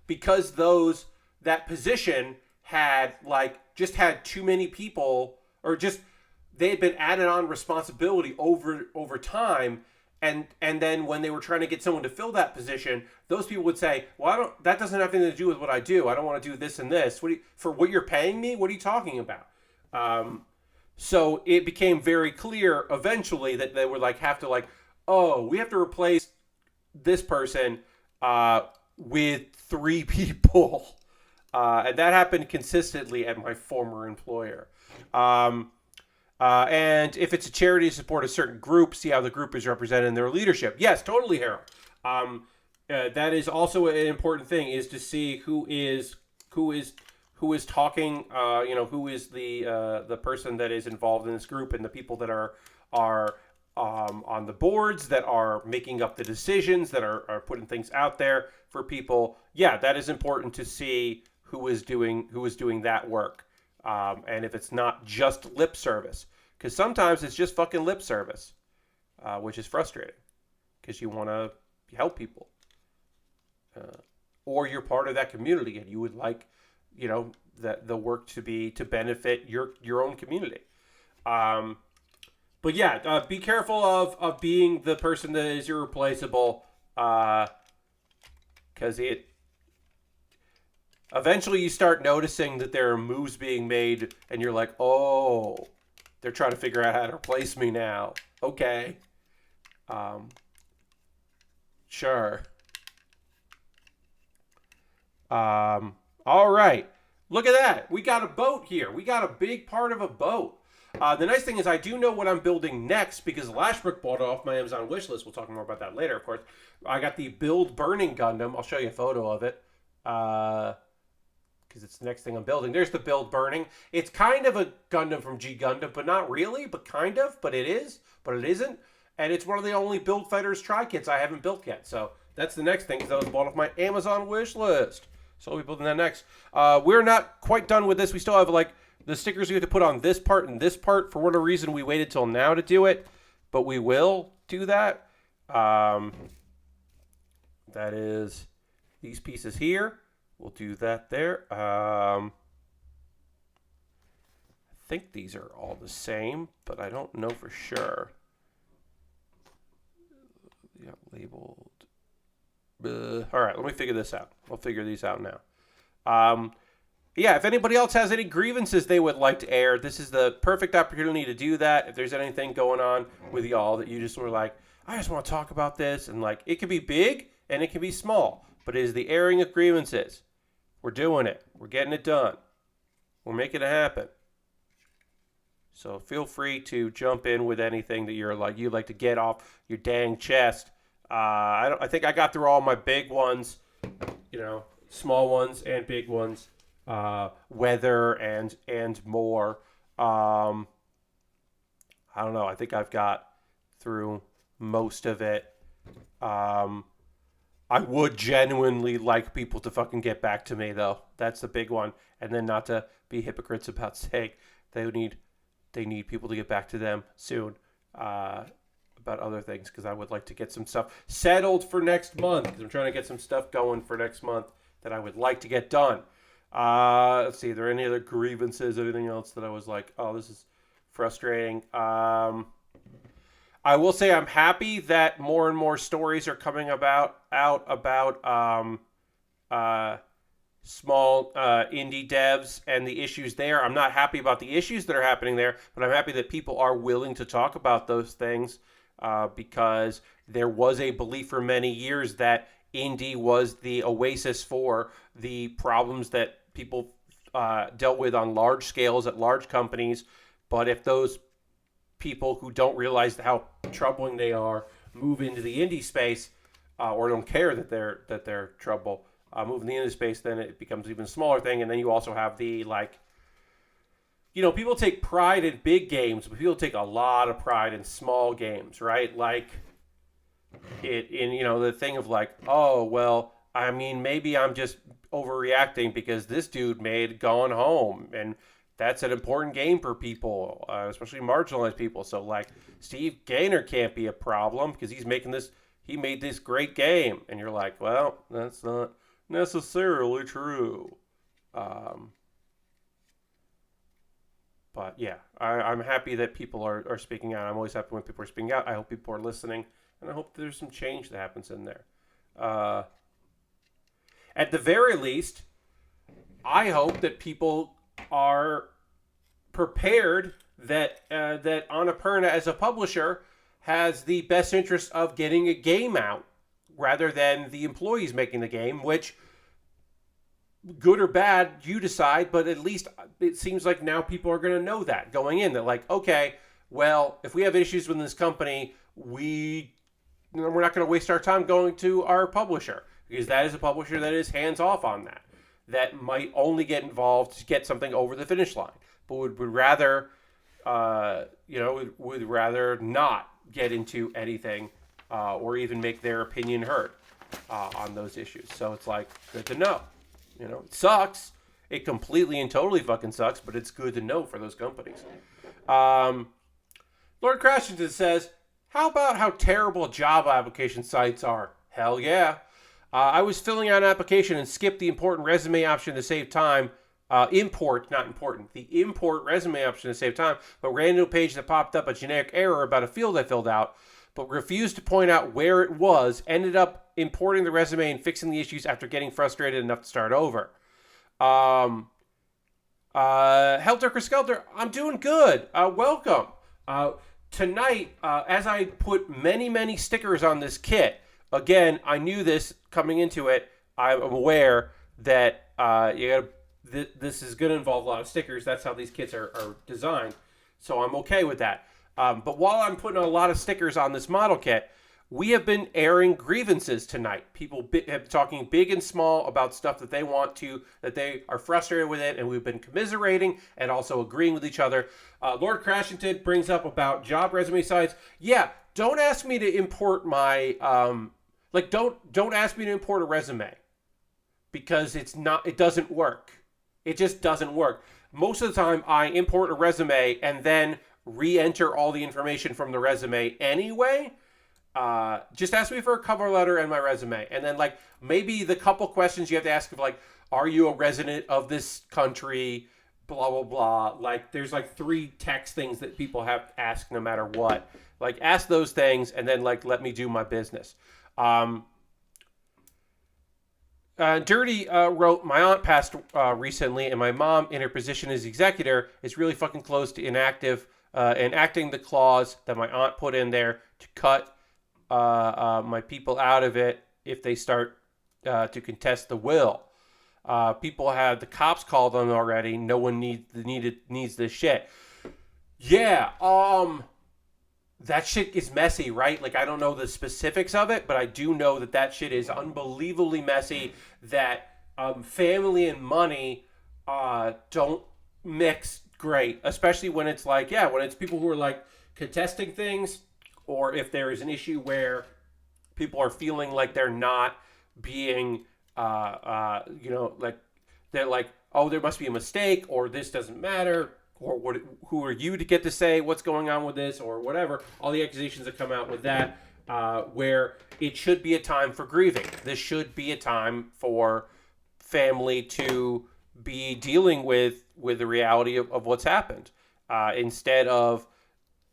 because that position had just had too many people, or just they had been added on responsibility over time, and then when they were trying to get someone to fill that position, those people would say, well, that doesn't have anything to do with what I do. I don't want to do this and this. For what you're paying me? What are you talking about? So it became very clear eventually that they would have to we have to replace this person with 3 people. And that happened consistently at my former employer. And if it's a charity to support a certain group, see how the group is represented in their leadership. Yes, totally, Harold. That is also an important thing, is to see who is talking. Who is the person that is involved in this group, and the people that are on the boards, that are making up the decisions, that are putting things out there for people. Yeah, that is important to see who is doing that work. And if it's not just lip service, because sometimes it's just fucking lip service, which is frustrating because you want to help people, or you're part of that community and you would like, that the work to benefit your own community. But yeah, be careful of being the person that is irreplaceable, because eventually you start noticing that there are moves being made, and you're like, oh, they're trying to figure out how to replace me now. Okay. Sure. All right. Look at that. We got a boat here. We got a big part of a boat. The nice thing is I do know what I'm building next, because Lashbrook bought it off my Amazon wishlist. We'll talk more about that later, of course. I got the Build Burning Gundam. I'll show you a photo of it. Because it's the next thing I'm building. There's the Build Burning. It's kind of a Gundam from G Gundam, but not really, but kind of, but it is, but it isn't. And it's one of the only Build Fighters tri-kits I haven't built yet. So that's the next thing, because that was bought off my Amazon wish list. So we'll be building that next. We're not quite done with this. We still have like the stickers we have to put on this part and this part. For whatever reason, we waited till now to do it, but we will do that. That is these pieces here. We'll do that there. I think these are all the same, but I don't know for sure. Yeah, labeled. All right, let me figure this out. We'll figure these out now. Yeah, if anybody else has any grievances they would like to air, this is the perfect opportunity to do that. If there's anything going on with y'all that you just were like, I just want to talk about this, and like, it can be big and it can be small, but it is the airing of grievances. We're doing it. We're getting it done. We're making it happen. So feel free to jump in with anything that you'd like to get off your dang chest. I think I got through all my big ones, small ones and big ones, weather and more. I don't know. I think I've got through most of it. I would genuinely like people to fucking get back to me, though. That's the big one. And then not to be hypocrites about saying they need people to get back to them soon about other things, because I would like to get some stuff settled for next month, because I'm trying to get some stuff going for next month that I would like to get done. Let's see, are there any other grievances, anything else that I was like, oh, this is frustrating? I will say I'm happy that more and more stories are coming out about small indie devs and the issues there. I'm not happy about the issues that are happening there, but I'm happy that people are willing to talk about those things, because there was a belief for many years that indie was the oasis for the problems that people dealt with on large scales at large companies. But if those people who don't realize how troubling they are move into the indie space, or don't care that they're trouble, move in the indie space, then it becomes an even smaller thing. And then you also have the people take pride in big games, but people take a lot of pride in small games, right? Like the thing of like, oh, well, I mean, maybe I'm just overreacting because this dude made Gone Home, and that's an important game for people, especially marginalized people. So like Steve Gaynor can't be a problem because he made this great game. And you're like, well, that's not necessarily true. But yeah, I'm happy that people are speaking out. I'm always happy when people are speaking out. I hope people are listening, and I hope there's some change that happens in there. At the very least, I hope that people are prepared that Annapurna as a publisher has the best interest of getting a game out rather than the employees making the game, which, good or bad, you decide, but at least it seems like now people are going to know that going in. They're like, okay, well, if we have issues with this company, we're not going to waste our time going to our publisher, because that is a publisher that is hands off on that might only get involved to get something over the finish line, but would rather would rather not get into anything or even make their opinion heard on those issues. So it's like, good to know. It sucks. It completely and totally fucking sucks, but it's good to know for those companies. Lord Crashington says, how about how terrible job application sites are? Hell yeah. I was filling out an application and skipped the important resume option to save time. Import, not important. The import resume option to save time, but ran into a page that popped up a generic error about a field I filled out, but refused to point out where it was. Ended up importing the resume and fixing the issues after getting frustrated enough to start over. Helter Skelter, I'm doing good. Welcome. Tonight, as I put many, many stickers on this kit, again, I knew this coming into it. I'm aware that this is going to involve a lot of stickers. That's how these kits are designed. So I'm okay with that. But while I'm putting a lot of stickers on this model kit, we have been airing grievances tonight. People have talking big and small about stuff that that they are frustrated with it, and we've been commiserating and also agreeing with each other. Lord Crashington brings up about job resume sites. Yeah, don't ask me to import my don't ask me to import a resume. because it doesn't work. It just doesn't work. Most of the time, I import a resume and then re-enter all the information from the resume anyway. Just ask me for a cover letter and my resume. And then, like, maybe the couple questions you have to ask of, like, are you a resident of this country? Blah, blah, blah. Like, there's, like, 3 text things that people have to ask no matter what. Like, ask those things and then, like, let me do my business. Dirty wrote, my aunt passed recently, and my mom, in her position as executor, is really fucking close to enacting the clause that my aunt put in there to cut my people out of it if they start to contest the will. People had the cops called on already. No one needs this shit. Yeah, that shit is messy, right? Like, I don't know the specifics of it, but I do know that shit is unbelievably messy, that family and money don't mix great, especially when it's like, when it's people who are, like, contesting things, or if there is an issue where people are feeling like they're not being, like, they're like, oh, there must be a mistake, or this doesn't matter, or who are you to get to say what's going on with this, or whatever. All the accusations that come out with that, where it should be a time for grieving. This should be a time for family to be dealing with the reality of what's happened, instead of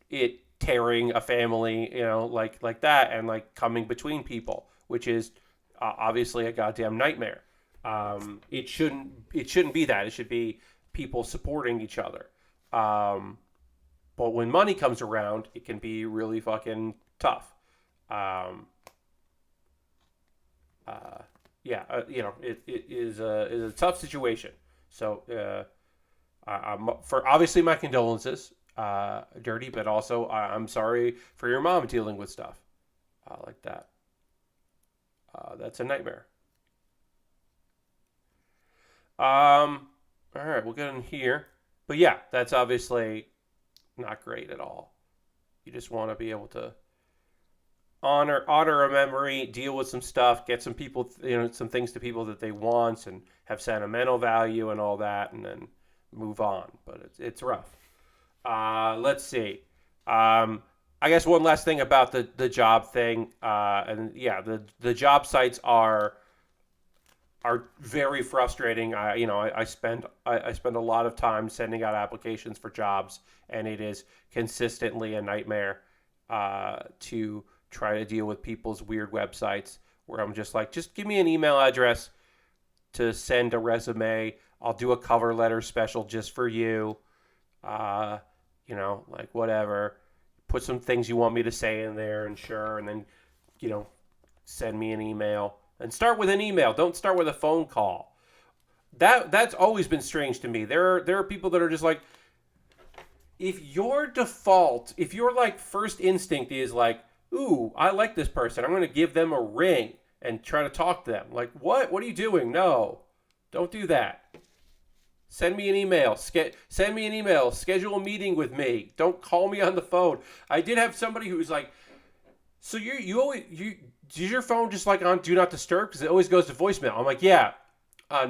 it tearing a family, like that, and, like, coming between people, which is obviously a goddamn nightmare. It shouldn't be that. It should be people supporting each other. But when money comes around, it can be really fucking tough. It is a tough situation. So, for obviously my condolences, Dirty, but also I'm sorry for your mom dealing with stuff like that. That's a nightmare. All right, we'll get in here. But yeah, that's obviously not great at all. You just want to be able to honor a memory, deal with some stuff, get some people, some things to people that they want, and have sentimental value and all that, and then move on. But it's rough. Let's see. I guess one last thing about the job thing. The job sites are very frustrating. I spend a lot of time sending out applications for jobs, and it is consistently a nightmare to try to deal with people's weird websites, where I'm just like, just give me an email address to send a resume. I'll do a cover letter special just for you. Like, whatever. Put some things you want me to say in there, and sure, and then, send me an email. And start with an email. Don't start with a phone call. That's always been strange to me. There are people that are just like, if your like first instinct is like, ooh, I like this person, I'm going to give them a ring and try to talk to them. Like, what? What are you doing? No, don't do that. Send me an email. Send me an email. Schedule a meeting with me. Don't call me on the phone. I did have somebody who was like, so is your phone just like on Do Not Disturb? Because it always goes to voicemail. I'm like, yeah.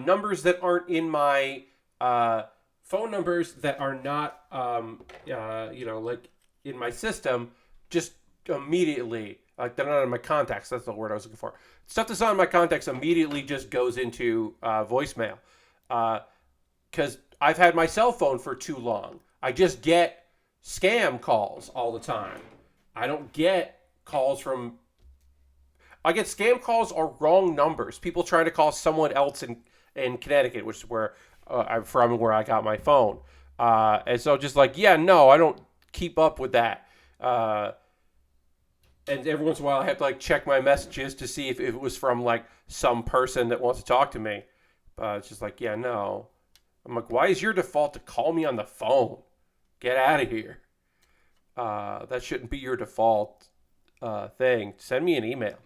Numbers that aren't in my phone numbers that are not, like in my system, just immediately, like they're not in my contacts. That's the word I was looking for. Stuff that's not in my contacts immediately just goes into voicemail. Because I've had my cell phone for too long. I just get scam calls all the time. I don't get calls from... I get scam calls or wrong numbers. People trying to call someone else in Connecticut, which is where I'm from, where I got my phone. And so just like, yeah, no, I don't keep up with that. And every once in a while I have to like check my messages to see if it was from like some person that wants to talk to me. It's just like, yeah, no. I'm like, why is your default to call me on the phone? Get out of here. That shouldn't be your default thing. Send me an email.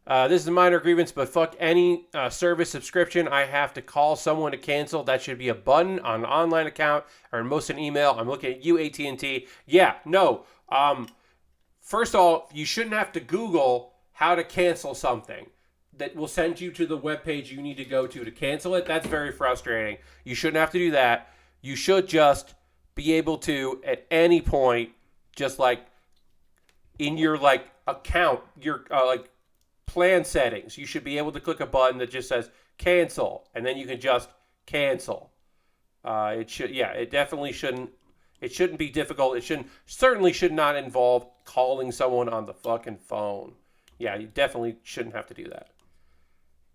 This is a minor grievance, but fuck any service subscription I have to call someone to cancel. That should be a button on an online account or most an email. I'm looking at you, AT&T. Yeah, no. First of all, you shouldn't have to Google how to cancel something. that will send you to the webpage you need to go to cancel it. That's very frustrating. You shouldn't have to do that. You should just be able to, at any point, just like in your like account, your like plan settings, you should be able to click a button that just says cancel, and then you can just cancel. It definitely shouldn't. It shouldn't be difficult. Certainly should not involve calling someone on the fucking phone. Yeah, you definitely shouldn't have to do that.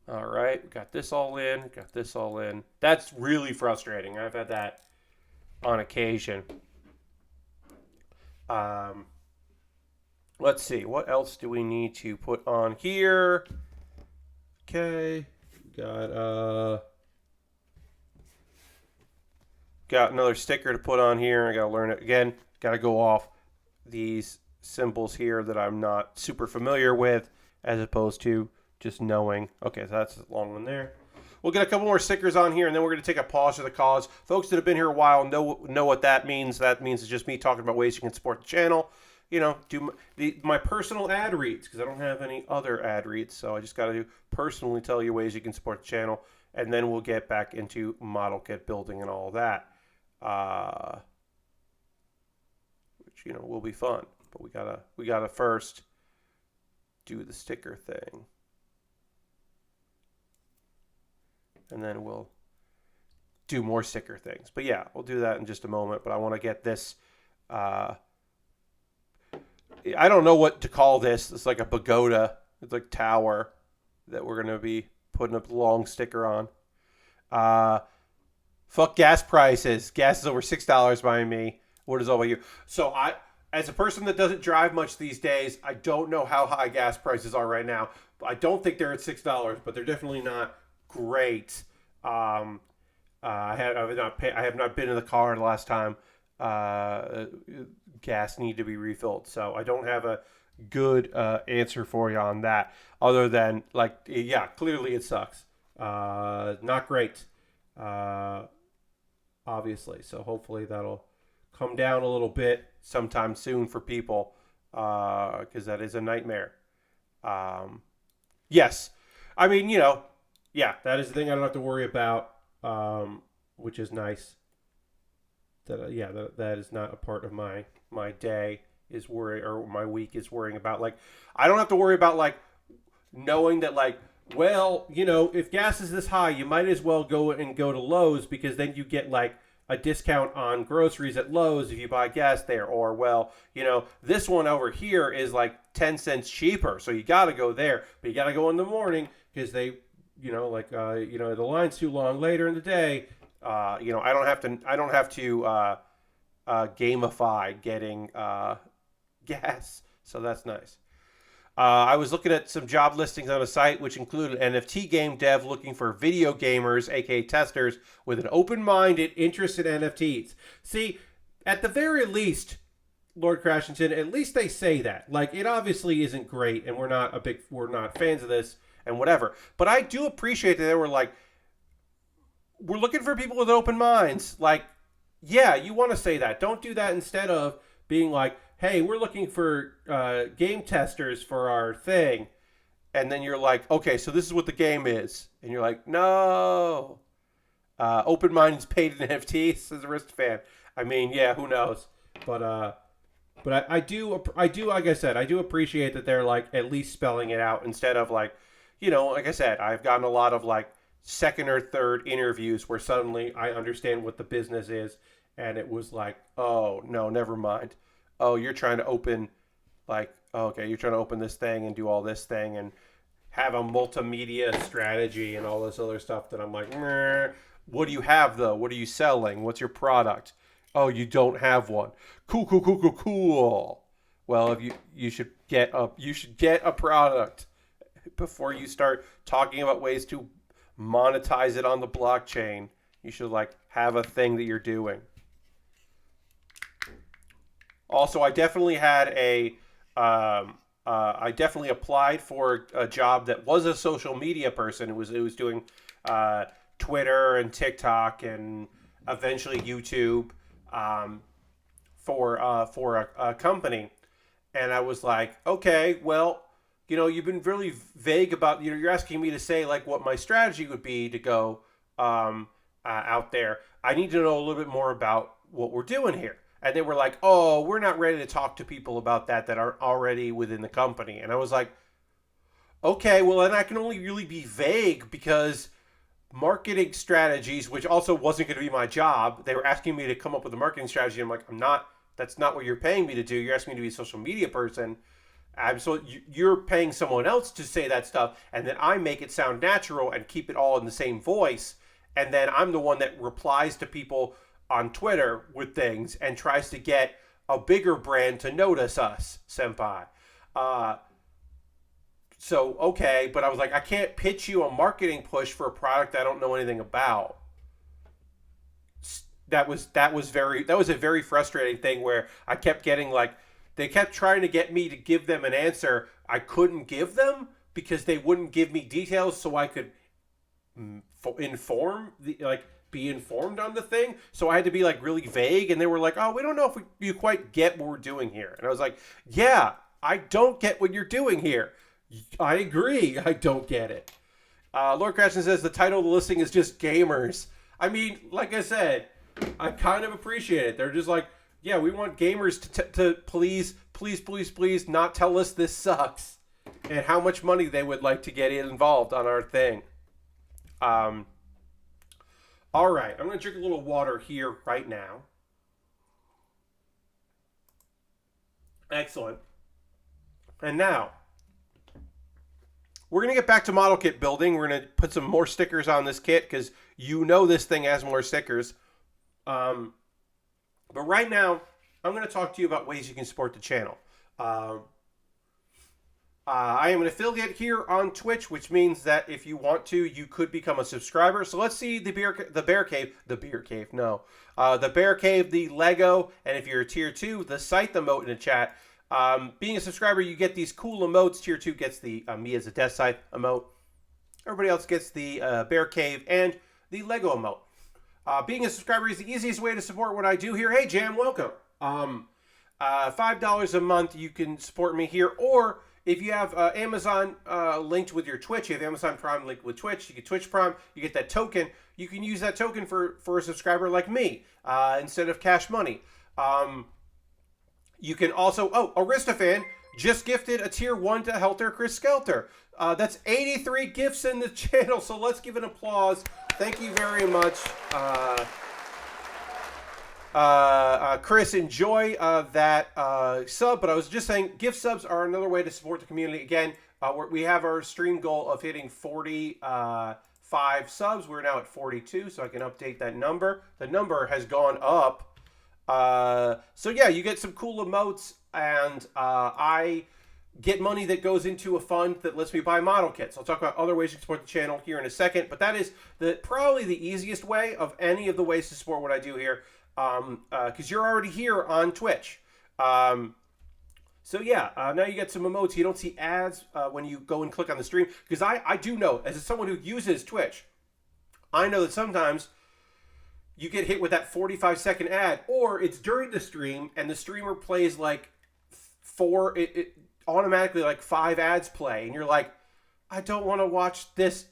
All right, we got this all in. Got this all in. That's really frustrating. I've had that on occasion. Let's see. What else do we need to put on here? Okay, got another sticker to put on here. I got to learn it again. Got to go off these symbols here that I'm not super familiar with, as opposed to just knowing. Okay, so that's a long one there. We'll get a couple more stickers on here, and then we're going to take a pause for the cause. Folks that have been here a while know what that means. That means it's just me talking about ways you can support the channel. You know, do my personal ad reads, because I don't have any other ad reads, so I just got to personally tell you ways you can support the channel, and then we'll get back into model kit building and all that. Which, you know, will be fun, but we gotta first do the sticker thing, and then we'll do more sticker things. But yeah, we'll do that in just a moment. But I want to get this. I don't know what to call this. It's like a pagoda. It's like tower that we're gonna be putting a long sticker on. Fuck gas prices. Gas is over $6 by me. What is all about you? So as a person that doesn't drive much these days, I don't know how high gas prices are right now. I don't think they're at $6, but they're definitely not great. I have not been in the car the last time gas needed to be refilled. So I don't have a good answer for you on that, other than like, yeah, clearly it sucks. Not great. Obviously, so hopefully that'll come down a little bit sometime soon for people, because that is a nightmare. Yes, I mean, you know, yeah, that is the thing I don't have to worry about, which is nice. That is not a part of my day is worry, or my week is worrying about. Like, I don't have to worry about like knowing that like, well, you know, if gas is this high, you might as well go to Lowe's, because then you get like a discount on groceries at Lowe's if you buy gas there. Or, well, you know, this one over here is like 10 cents cheaper, so you got to go there. But you got to go in the morning because they, you know, like, you know, the line's too long later in the day. You know, I don't have to gamify getting gas, so that's nice. I was looking at some job listings on a site which included NFT game dev looking for video gamers, aka testers, with an open-minded interest in NFTs. See, at the very least, Lord Crashington, at least they say that. Like, it obviously isn't great, and we're not fans of this and whatever. But I do appreciate that they were like, we're looking for people with open minds. Like, yeah, you want to say that. Don't do that instead of being like, hey, we're looking for game testers for our thing. And then you're like, okay, so this is what the game is. And you're like, no. Open minded's paid in NFTs, says a wrist fan. I mean, yeah, who knows? But I do, like I said, I do appreciate that they're like at least spelling it out instead of like, you know, like I said, I've gotten a lot of like second or third interviews where suddenly I understand what the business is. And it was like, oh, no, never mind. Oh, you're trying to open, like, okay, you're trying to open this thing and do all this thing and have a multimedia strategy and all this other stuff that I'm like, meh. What do you have, though? What are you selling? What's your product? Oh, you don't have one. Cool. Well, if you should get a product before you start talking about ways to monetize it on the blockchain. You should like have a thing that you're doing. Also, I definitely had I definitely applied for a job that was a social media person. It was doing Twitter and TikTok and eventually YouTube for a company. And I was like, okay, well, you've been really vague about, you're asking me to say like what my strategy would be to go out there. I need to know a little bit more about what we're doing here. And they were like, oh, we're not ready to talk to people about that aren't already within the company. And I was like, okay, well, then I can only really be vague because marketing strategies, which also wasn't going to be my job, they were asking me to come up with a marketing strategy. I'm like, I'm not, that's not what you're paying me to do. You're asking me to be a social media person. You're paying someone else to say that stuff, and then I make it sound natural and keep it all in the same voice. And then I'm the one that replies to people on Twitter with things and tries to get a bigger brand to notice us, senpai. So, okay, but I was like, I can't pitch you a marketing push for a product I don't know anything about. That was a very frustrating thing where I kept getting like, they kept trying to get me to give them an answer I couldn't give them because they wouldn't give me details so I could be informed on the thing. So I had to be like really vague, and they were like, oh, we don't know if you quite get what we're doing here. And I was like, yeah, I don't get what you're doing here. I agree, I don't get it. Lord Crashton says the title of the listing is just gamers. I mean, like I said, I kind of appreciate it. They're just like, yeah, we want gamers to please not tell us this sucks and how much money they would like to get involved on our thing. All right, I'm going to drink a little water here right now. Excellent. And now, we're going to get back to model kit building. We're going to put some more stickers on this kit because this thing has more stickers. But right now, I'm going to talk to you about ways you can support the channel. I am an affiliate here on Twitch, which means that if you want to, you could become a subscriber. So let's see the Bear Cave, the Lego, and if you're a tier 2, the Scythe emote in the chat. Being a subscriber, you get these cool emotes. Tier 2 gets the me as a Death Scythe emote. Everybody else gets the Bear Cave and the Lego emote. Being a subscriber is the easiest way to support what I do here. Hey, Jam, welcome. $5 a month, you can support me here, or if you have Amazon linked with your Twitch, you have Amazon Prime linked with Twitch, you get Twitch Prime, you get that token. You can use that token for a subscriber like me instead of cash money. You can also, Aristofan just gifted a tier 1 to Helter Chris Skelter. That's 83 gifts in the channel, so let's give an applause. Thank you very much. Chris, enjoy that sub, but I was just saying gift subs are another way to support the community. Again, we have our stream goal of hitting 45 subs. We're now at 42, so I can update that number. The number has gone up. So yeah, you get some cool emotes, and I get money that goes into a fund that lets me buy model kits. I'll talk about other ways you can support the channel here in a second, but that is probably the easiest way of any of the ways to support what I do here. Because you're already here on Twitch. So yeah, now you get some emotes. You don't see ads when you go and click on the stream. Because I do know, as someone who uses Twitch, I know that sometimes you get hit with that 45-second ad, or it's during the stream and the streamer plays like automatically like 5 ads play, and you're like, I don't want to watch this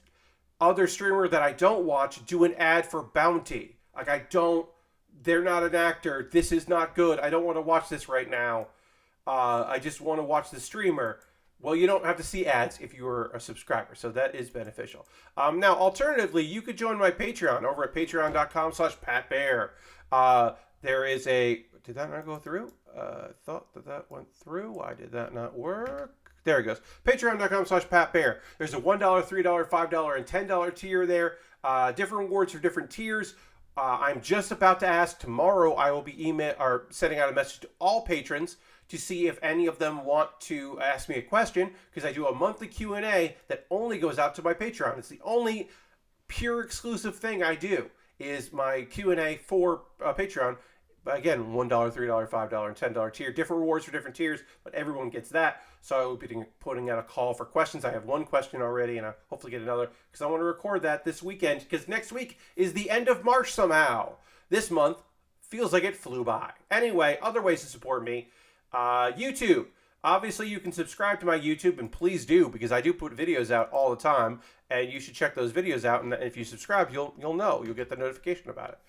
other streamer that I don't watch do an ad for Bounty. Like, they're not an actor. This is not good. I don't want to watch this right now. I just want to watch the streamer. Well, you don't have to see ads if you're a subscriber, so that is beneficial. Now, alternatively, you could join my Patreon over at patreon.com/PatBear. There is a... Did that not go through? Thought that went through. Why did that not work? There it goes. Patreon.com/PatBear. There's a $1, $3, $5, and $10 tier there. Different rewards for different tiers. I'm just about to ask tomorrow. I will be sending out a message to all patrons to see if any of them want to ask me a question, because I do a monthly Q&A that only goes out to my Patreon. It's the only pure exclusive thing I do is my Q&A for Patreon. But again, $1, $3, $5, and $10 tier. Different rewards for different tiers, but everyone gets that. So I will be putting out a call for questions. I have one question already, and I'll hopefully get another, because I want to record that this weekend, because next week is the end of March somehow. This month feels like it flew by. Anyway, other ways to support me. YouTube. Obviously, you can subscribe to my YouTube, and please do, because I do put videos out all the time, and you should check those videos out. And if you subscribe, you'll know. You'll get the notification about it.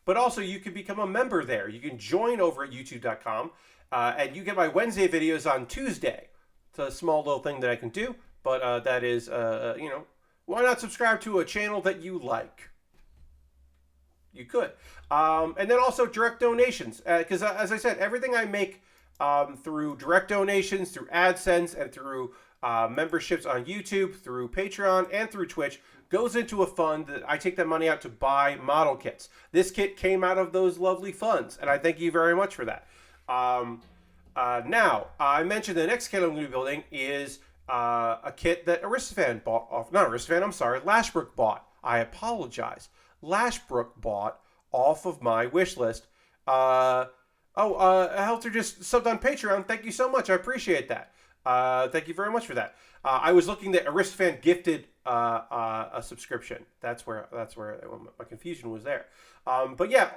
But also, you can become a member there. You can join over at youtube.com, and you get my Wednesday videos on Tuesday. It's a small little thing that I can do, but that is, why not subscribe to a channel that you like? You could. And then also direct donations, because as I said, everything I make through direct donations, through AdSense, and through memberships on YouTube, through Patreon, and through Twitch goes into a fund that I take that money out to buy model kits. This kit came out of those lovely funds, and I thank you very much for that. Now, I mentioned the next kit I'm going to be building is a kit that Aristophan bought off. Not Aristophan, I'm sorry, Lashbrook bought. I apologize. Lashbrook bought off of my wish list. Helter just subbed on Patreon. Thank you so much. I appreciate that. Thank you very much for that. I was looking that Aristophan gifted a subscription. That's where my confusion was there. But yeah,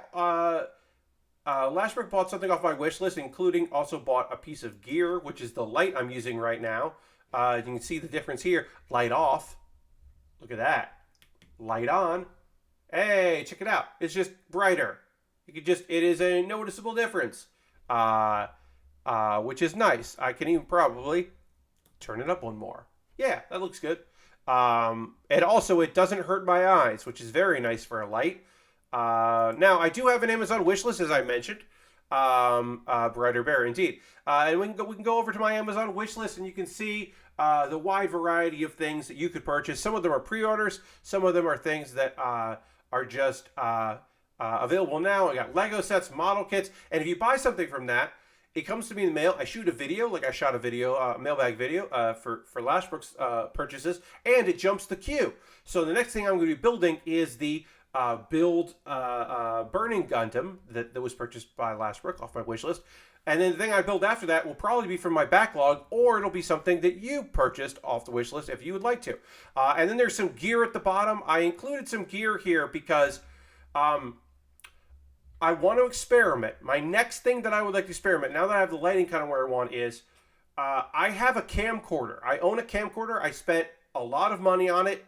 Lashbrook bought something off my wish list, including also bought a piece of gear, which is the light I'm using right now. You can see the difference here. Light off. Look at that. Light on. Hey, check it out. It's just brighter. It is a noticeable difference. Which is nice. I can even probably turn it up one more. Yeah, that looks good. And also, it doesn't hurt my eyes, which is very nice for a light. Now, I do have an Amazon wishlist, as I mentioned. Brighter Bear, indeed. And we can go over to my Amazon wishlist, and you can see the wide variety of things that you could purchase. Some of them are pre-orders. Some of them are things that are just available now. I got Lego sets, model kits, and if you buy something from that, it comes to me in the mail. I shoot a video, like I shot a video, mailbag video for Lashbrook's purchases, and it jumps the queue. So the next thing I'm going to be building is the Build Burning Gundam that was purchased by Lashbrook off my wish list. And then the thing I build after that will probably be from my backlog, or it'll be something that you purchased off the wish list if you would like to. And then there's some gear at the bottom. I included some gear here because I want to experiment. My next thing that I would like to experiment, now that I have the lighting kind of where I want, is I have a camcorder. I own a camcorder. I spent a lot of money on it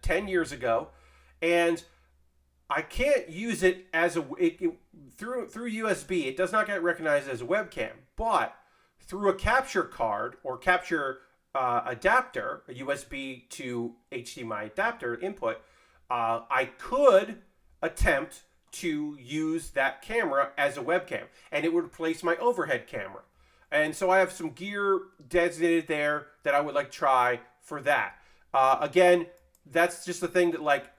10 years ago, and I can't use it as through USB. It does not get recognized as a webcam, but through a capture card or capture adapter, a USB to HDMI adapter input, I could attempt to use that camera as a webcam, and it would replace my overhead camera. And so I have some gear designated there that I would like to try for that. Again, that's just the thing that,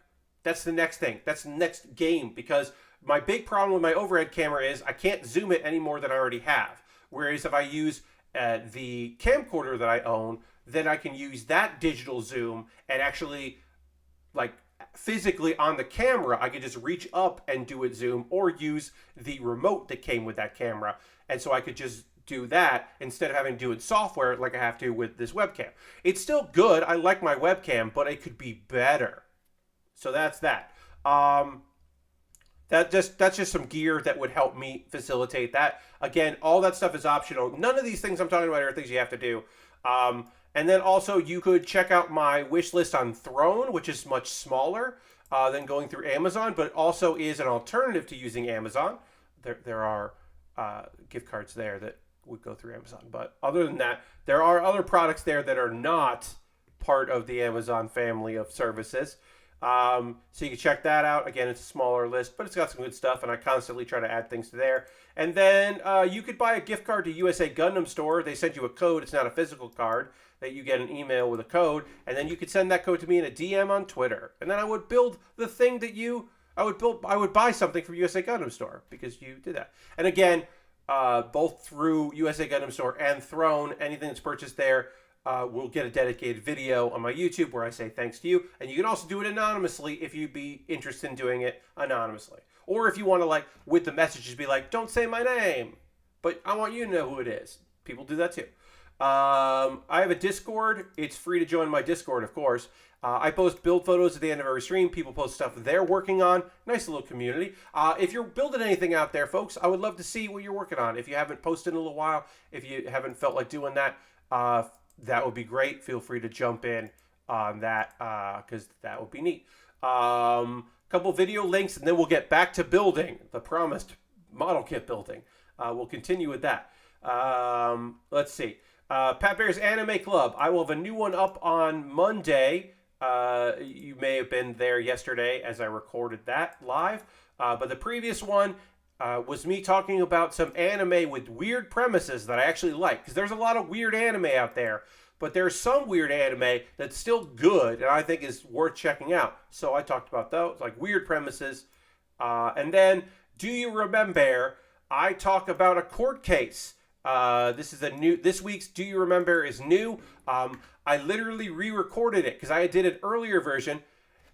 that's the next thing. That's the next game, because my big problem with my overhead camera is I can't zoom it any more than I already have. Whereas if I use the camcorder that I own, then I can use that digital zoom and actually, physically on the camera, I could just reach up and do it zoom, or use the remote that came with that camera. And so I could just do that instead of having to do it software like I have to with this webcam. It's still good. I like my webcam, but it could be better. So that's that. That's just some gear that would help me facilitate that. Again, all that stuff is optional. None of these things I'm talking about are things you have to do. And then also you could check out my wish list on Throne, which is much smaller than going through Amazon, but also is an alternative to using Amazon. There are gift cards there that would go through Amazon. But other than that, there are other products there that are not part of the Amazon family of services. So you can check that out. Again, it's a smaller list, but it's got some good stuff, and I constantly try to add things to there. And then you could buy a gift card to USA Gundam Store. They send you a code. It's not a physical card. That you get an email with a code, and then you could send that code to me in a DM on Twitter. And then I would build the thing that I would buy something from USA Gundam Store because you did that. And again, both through USA Gundam Store and Throne, anything that's purchased there will get a dedicated video on my YouTube where I say thanks to you. And you can also do it anonymously if you'd be interested in doing it anonymously. Or if you want to, with the messages, be like, don't say my name, but I want you to know who it is. People do that too. I have a Discord. It's free to join my Discord, of course. I post build photos at the end of every stream. People post stuff they're working on. Nice little community. If you're building anything out there, folks, I would love to see what you're working on. If you haven't posted in a little while, if you haven't felt like doing that, that would be great. Feel free to jump in on that because that would be neat. Couple video links, and then we'll get back to building the promised model kit building. We'll continue with that. Let's see. Pat Bear's Anime Club. I will have a new one up on Monday. You may have been there yesterday as I recorded that live. But the previous one was me talking about some anime with weird premises that I actually like. Because there's a lot of weird anime out there. But there's some weird anime that's still good and I think is worth checking out. So I talked about those, like weird premises. And then, Do You Remembaer? I talk about a court case. This week's Do You Remembaer is new. I literally re-recorded it because I did an earlier version.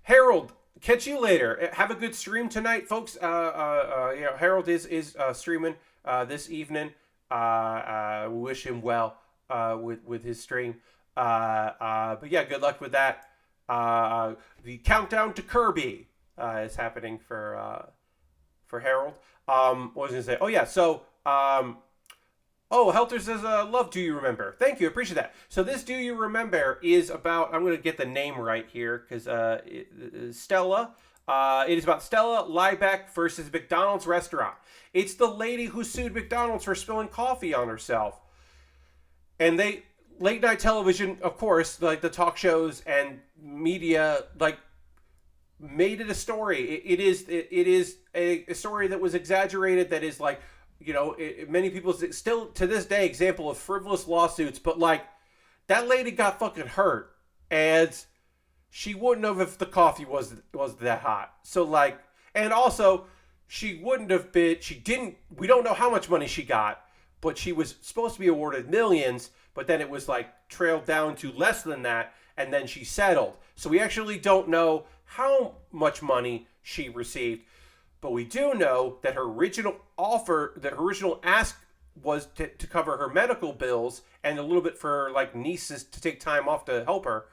Harold, catch you later. Have a good stream tonight, folks. Harold is streaming this evening. Wish him well with his stream. But yeah, good luck with that. The countdown to Kirby is happening for Harold. What was I gonna say? Oh yeah, so Helter says, love Do You Remembaer. Thank you, appreciate that. So this Do You Remembaer is about, I'm going to get the name right here, because Stella. It is about Stella Liebeck versus McDonald's restaurant. It's the lady who sued McDonald's for spilling coffee on herself. And late night television, of course, like the talk shows and media, like, made it a story. It is a story that was exaggerated, that is like, many people still to this day example of frivolous lawsuits, but like that lady got fucking hurt and she wouldn't have if the coffee was that hot. So like, and also she wouldn't have been, we don't know how much money she got, but she was supposed to be awarded millions, but then it was like trailed down to less than that. And then she settled. So we actually don't know how much money she received. But we do know that her original ask was to cover her medical bills and a little bit for like nieces to take time off to help her,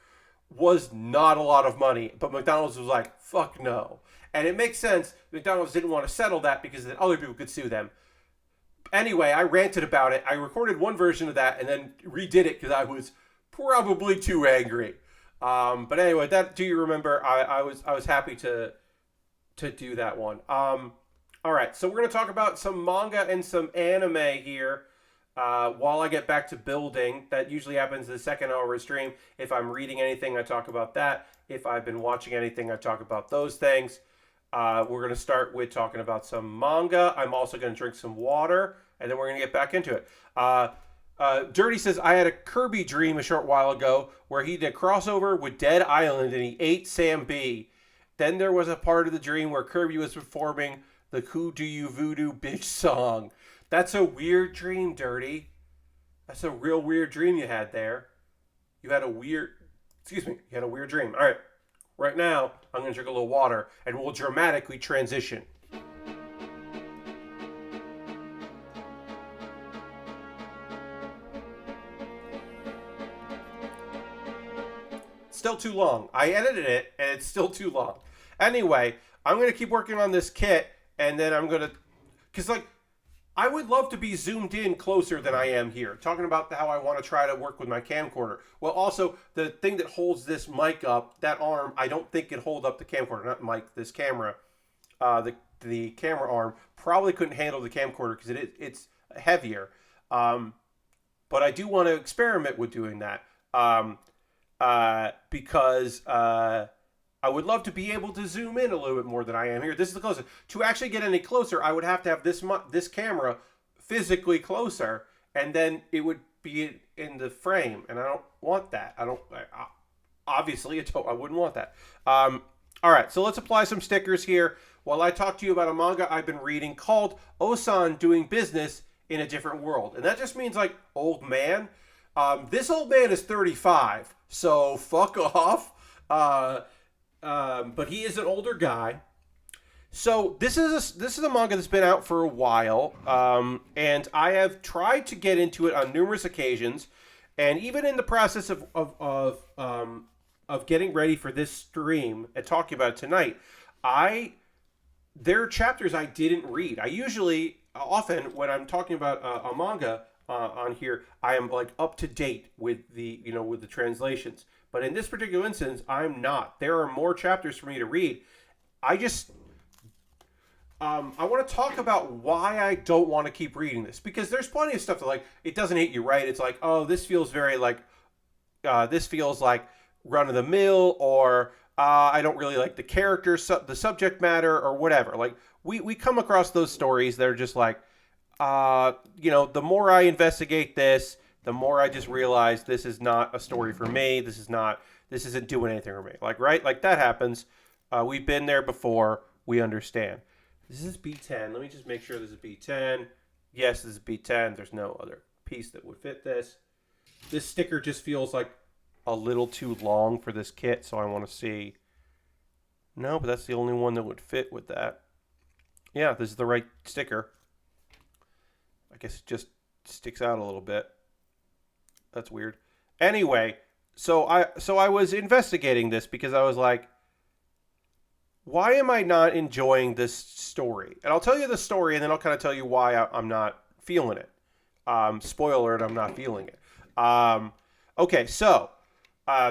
was not a lot of money. But McDonald's was like, fuck no. And it makes sense. McDonald's didn't want to settle that because then other people could sue them. Anyway, I ranted about it. I recorded one version of that and then redid it because I was probably too angry. But anyway, that Do You Remembaer? I was happy to do that one. All right, so we're going to talk about some manga and some anime here while I get back to building. That usually happens in the second hour of stream. If I'm reading anything, I talk about that. If I've been watching anything, I talk about those things. We're going to start with talking about some manga. I'm also going to drink some water, and then we're going to get back into it. Dirty says, I had a Kirby dream a short while ago where he did a crossover with Dead Island and he ate Sam B. Then there was a part of the dream where Kirby was performing the Who Do You Voodoo Bitch song. That's a weird dream, Dirty. That's a real weird dream you had there. You had a weird dream. All right. Right now, I'm going to drink a little water and we'll dramatically transition. Still too long. I edited it and it's still too long. Anyway, I'm going to keep working on this kit and then I'm going to, because like, I would love to be zoomed in closer than I am here, talking about how I want to try to work with my camcorder. Well, also, the thing that holds this mic up, that arm, I don't think it hold up the camcorder, not mic, this camera. The camera arm probably couldn't handle the camcorder because it's heavier. But I do want to experiment with doing that because I would love to be able to zoom in a little bit more than I am here. This is the closest. To actually get any closer, I would have to have this camera physically closer, and then it would be in the frame, and I don't want that. I wouldn't want that. All right, so let's apply some stickers here while I talk to you about a manga I've been reading called Ossan Doing Business in a Different World. And that just means, like, old man. This old man is 35, so fuck off. But he is an older guy. So this is a manga that's been out for a while, and I have tried to get into it on numerous occasions, And even in the process of getting ready for this stream and talking about it tonight, there are chapters I didn't read. I usually, often, when I'm talking about a manga on here, I am like up to date with the translations. But in this particular instance, I'm not. There are more chapters for me to read. I want to talk about why I don't want to keep reading this, because there's plenty of stuff that, like, it doesn't hit you right. It's like, oh, this feels very like, this feels like run of the mill, or I don't really like the characters, the subject matter, or whatever. Like, we come across those stories that are just like, the more I investigate this, the more I just realize this is not a story for me. This isn't doing anything for me. Like, right? Like, that happens. We've been there before. We understand. This is B10. Let me just make sure this is B10. Yes, this is B10. There's no other piece that would fit this. This sticker just feels like a little too long for this kit, so I want to see. No, but that's the only one that would fit with that. Yeah, this is the right sticker. I guess it just sticks out a little bit. That's weird. Anyway, so I was investigating this because I was like, why am I not enjoying this story? And I'll tell you the story, and then I'll kind of tell you why I'm not feeling it. Spoiler alert, I'm not feeling it. Okay, so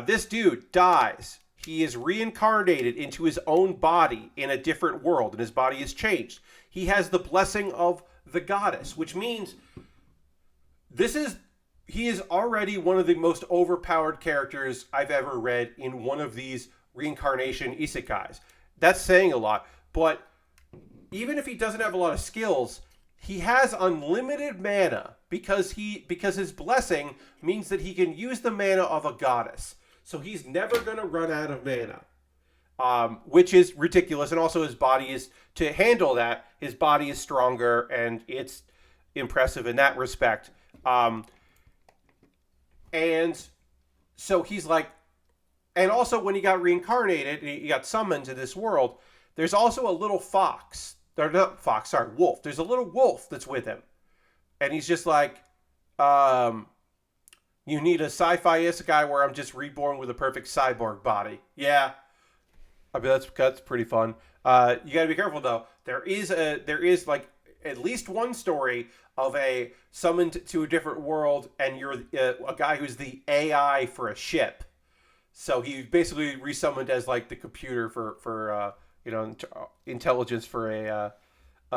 this dude dies. He is reincarnated into his own body in a different world, and his body is changed. He has the blessing of the goddess, which means he is already one of the most overpowered characters I've ever read in one of these reincarnation isekais. That's saying a lot, but even if he doesn't have a lot of skills, he has unlimited mana because his blessing means that he can use the mana of a goddess. So he's never going to run out of mana, which is ridiculous. And also his body is, to handle that, his body is stronger, and it's impressive in that respect. And so he's like, and also when he got reincarnated, he got summoned to this world, there's also a little fox. Wolf. There's a little wolf that's with him. And he's just like, you need a sci-fi isekai where I'm just reborn with a perfect cyborg body. Yeah. I mean, that's pretty fun. You gotta be careful though. There is like at least one story of a summoned to a different world, and you're a guy who's the AI for a ship. So he basically resummoned as like the computer for intelligence for a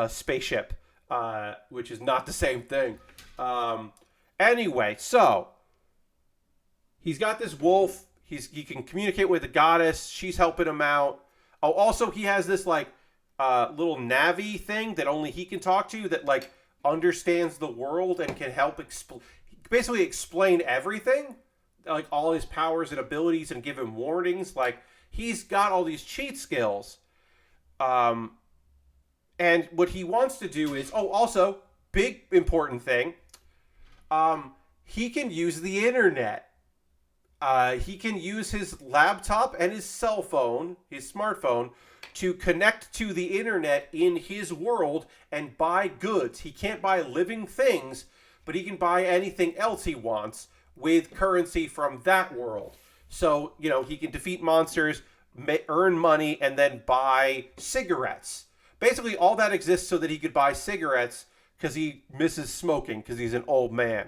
spaceship, which is not the same thing. Anyway, so he's got this wolf. He can communicate with the goddess. She's helping him out. Oh, also he has this like little Navi thing that only he can talk to, that like understands the world and can help basically explain everything, like all his powers and abilities, and give him warnings. Like, he's got all these cheat skills. And what he wants to do is, also, big important thing, he can use the internet. He can use his laptop and his cell phone, his smartphone, to connect to the internet in his world and buy goods. He can't buy living things, but he can buy anything else he wants with currency from that world. So, he can defeat monsters, earn money, and then buy cigarettes. Basically, all that exists so that he could buy cigarettes because he misses smoking because he's an old man.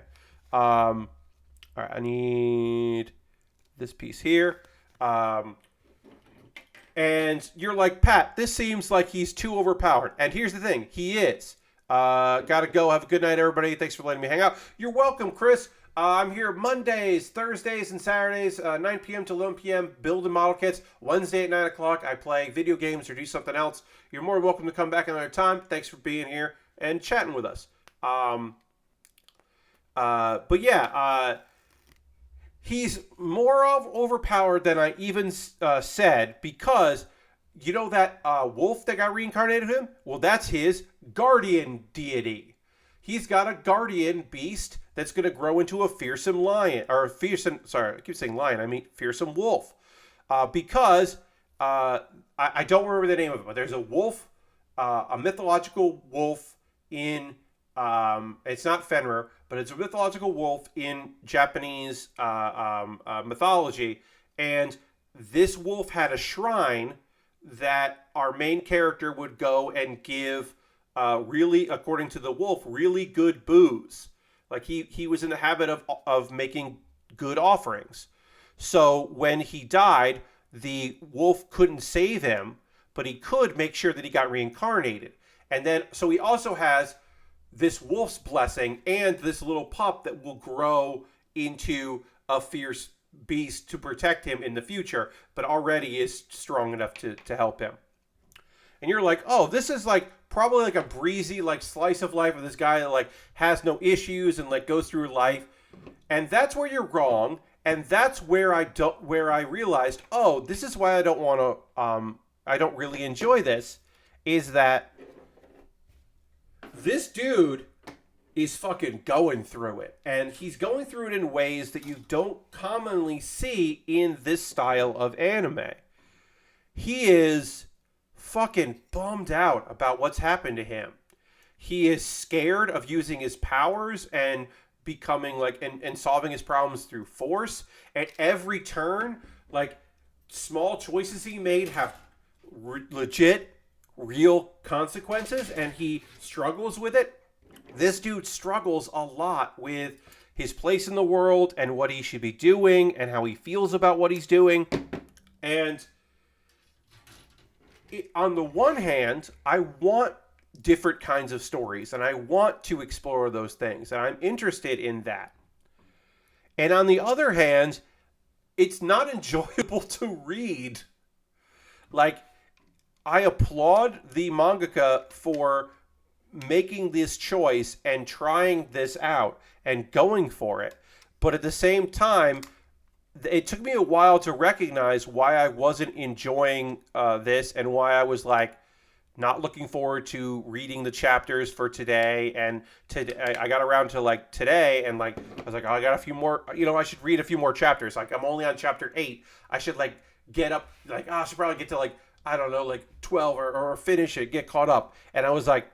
All right, I need this piece here. And you're like, Pat, this seems like he's too overpowered. And here's the thing. He is. Gotta go. Have a good night, everybody. Thanks for letting me hang out. You're welcome, Chris. I'm here Mondays, Thursdays, and Saturdays, 9 p.m. to 11 p.m. Build and model kits. Wednesday at 9 o'clock, I play video games or do something else. You're more than welcome to come back another time. Thanks for being here and chatting with us. But yeah, he's more overpowered than I even said, because that wolf that got reincarnated him? Well, that's his guardian deity. He's got a guardian beast that's going to grow into a fearsome lion, or I keep saying lion, I mean fearsome wolf. Because I don't remember the name of it, but there's a wolf, a mythological wolf in, it's not Fenrir, but it's a mythological wolf in Japanese mythology. And this wolf had a shrine that our main character would go and give, really, according to the wolf, really good booze. Like he was in the habit of making good offerings. So when he died, the wolf couldn't save him, but he could make sure that he got reincarnated. And then, so he also has this wolf's blessing and this little pup that will grow into a fierce beast to protect him in the future, but already is strong enough to help him. And you're like, oh, this is like probably like a breezy like slice of life of this guy that like has no issues and like goes through life. And that's where you're wrong. And that's where I realized, oh, this is why I don't want to I don't really enjoy this, is that this dude is fucking going through it. And he's going through it in ways that you don't commonly see in this style of anime. He is fucking bummed out about what's happened to him. He is scared of using his powers and becoming like, and solving his problems through force. At every turn, like, small choices he made have legit, real consequences, and he struggles with it. This dude struggles a lot with his place in the world and what he should be doing and how he feels about what he's doing. And on the one hand, I want different kinds of stories and I want to explore those things and I'm interested in that. And on the other hand, it's not enjoyable to read. Like, I applaud the mangaka for making this choice and trying this out and going for it. But at the same time, it took me a while to recognize why I wasn't enjoying this and why I was like not looking forward to reading the chapters for today. And today, I got around to like today and like, I was like, oh, I got a few more, I should read a few more chapters. Like, I'm only on chapter 8. I should like get up, like, I should probably get to like, I don't know, like 12 or finish it, get caught up. And I was like,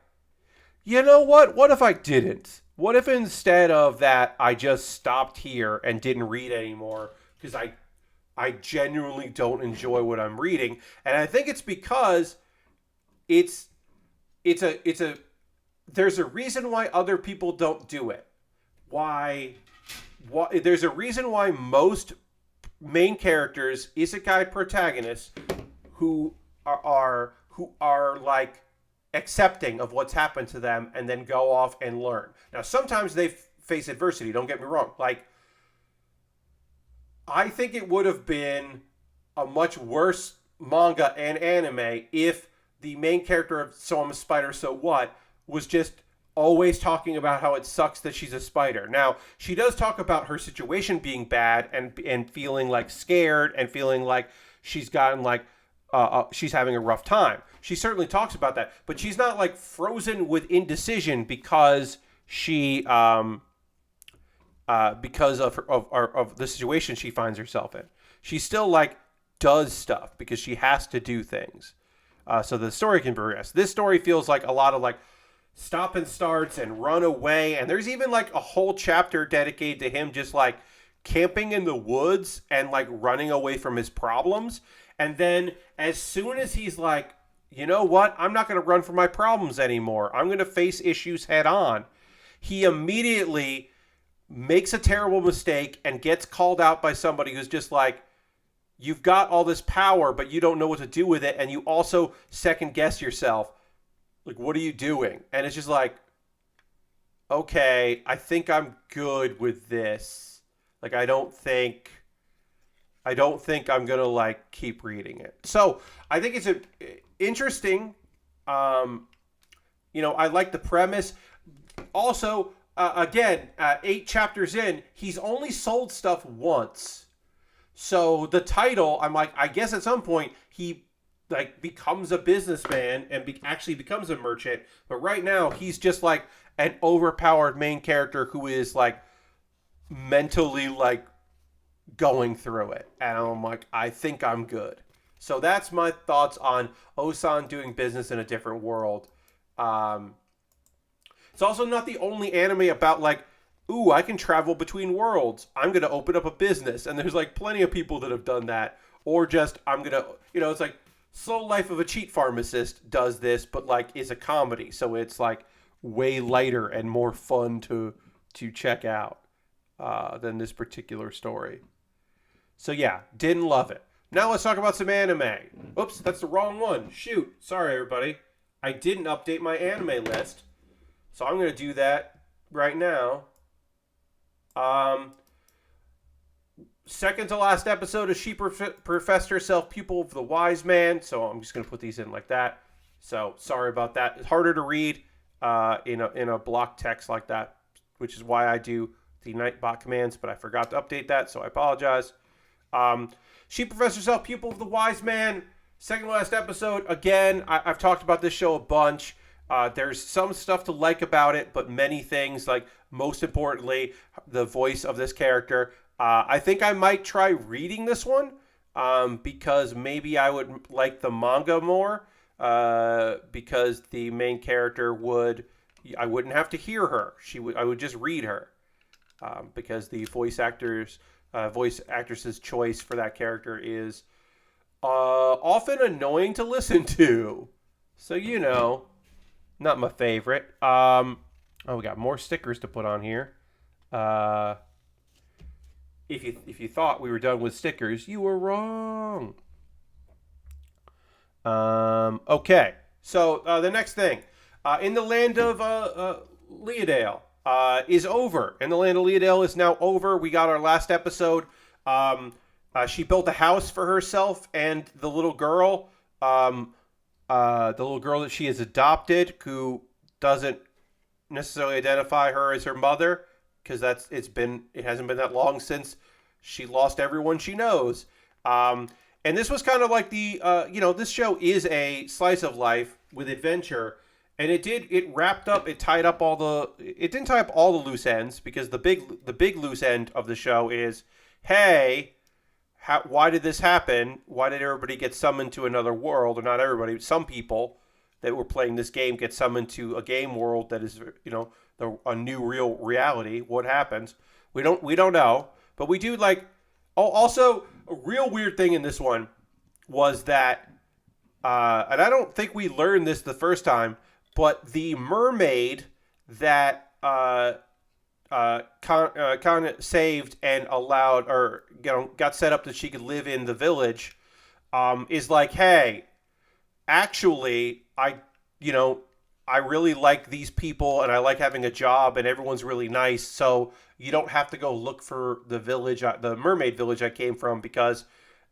you know what? What if I didn't? What if instead of that, I just stopped here and didn't read anymore? Because I genuinely don't enjoy what I'm reading. And I think it's because there's a reason why other people don't do it. Why there's a reason why most main characters, isekai protagonists, who are like accepting of what's happened to them and then go off and learn. Now, sometimes they face adversity, don't get me wrong. Like, I think it would have been a much worse manga and anime if the main character of So I'm a Spider, So What was just always talking about how it sucks that she's a spider. Now, she does talk about her situation being bad and feeling like scared and feeling like she's gotten like she's having a rough time. She certainly talks about that, but she's not like frozen with indecision because she because of the situation she finds herself in. She still like does stuff because she has to do things. So the story can progress. This story feels like a lot of like stop and starts and run away, and there's even like a whole chapter dedicated to him just like camping in the woods and like running away from his problems. And then as soon as he's like, you know what, I'm not going to run from my problems anymore, I'm going to face issues head on, he immediately makes a terrible mistake and gets called out by somebody who's just like, you've got all this power, but you don't know what to do with it. And you also second guess yourself. Like, what are you doing? And it's just like, okay, I think I'm good with this. Like, I don't think I'm going to like keep reading it. So I think it's interesting. I like the premise. Also, again, 8 chapters in, he's only sold stuff once. So the title, I'm like, I guess at some point he like becomes a businessman and actually becomes a merchant. But right now he's just like an overpowered main character who is like mentally like going through it. And I'm like, I think I'm good. So that's my thoughts on Ossan doing business in a different world. It's also not the only anime about like ooh, I can travel between worlds. I'm going to open up a business. And there's like plenty of people that have done that. Or just, I'm going to, it's like Slow Life of a Cheat Pharmacist does this, but like is a comedy. So it's like way lighter and more fun to check out than this particular story. So yeah, didn't love it. Now let's talk about some anime. Oops, that's the wrong one. Shoot. Sorry, everybody. I didn't update my anime list. So I'm going to do that right now. Second to last episode is She Professed Herself Pupil of the Wise Man. So I'm just going to put these in like that. So sorry about that. It's harder to read in a block text like that, which is why I do the Nightbot commands, but I forgot to update that, so I apologize. She Professed Herself Pupil of the Wise Man. Second to last episode. Again, I've talked about this show a bunch. There's some stuff to like about it, but many things, like most importantly, the voice of this character. I think I might try reading this one because maybe I would like the manga more because the main character I wouldn't have to hear her. I would just read her because the voice actress's choice for that character is often annoying to listen to. So, not my favorite. We got more stickers to put on here. If you thought we were done with stickers, you were wrong. Okay. So the next thing, in the Land of Leadale is over. And the Land of Leadale is now over. We got our last episode. She built a house for herself and the little girl. The little girl that she has adopted, who doesn't necessarily identify her as her mother, because it hasn't been that long since she lost everyone she knows. And this was kind of like this show is a slice of life with adventure, and it didn't tie up all the loose ends, because the big loose end of the show is, hey, why did this happen? Why did everybody get summoned to another world? Or not everybody, some people that were playing this game get summoned to a game world that is, a new real reality. What happens? We don't know, but we do like. Oh, also a real weird thing in this one was that, and I don't think we learned this the first time, but the mermaid that Khan saved and allowed, or got set up that she could live in the village, is like, hey, actually, I really like these people, and I like having a job, and everyone's really nice, so you don't have to go look for the mermaid village I came from, because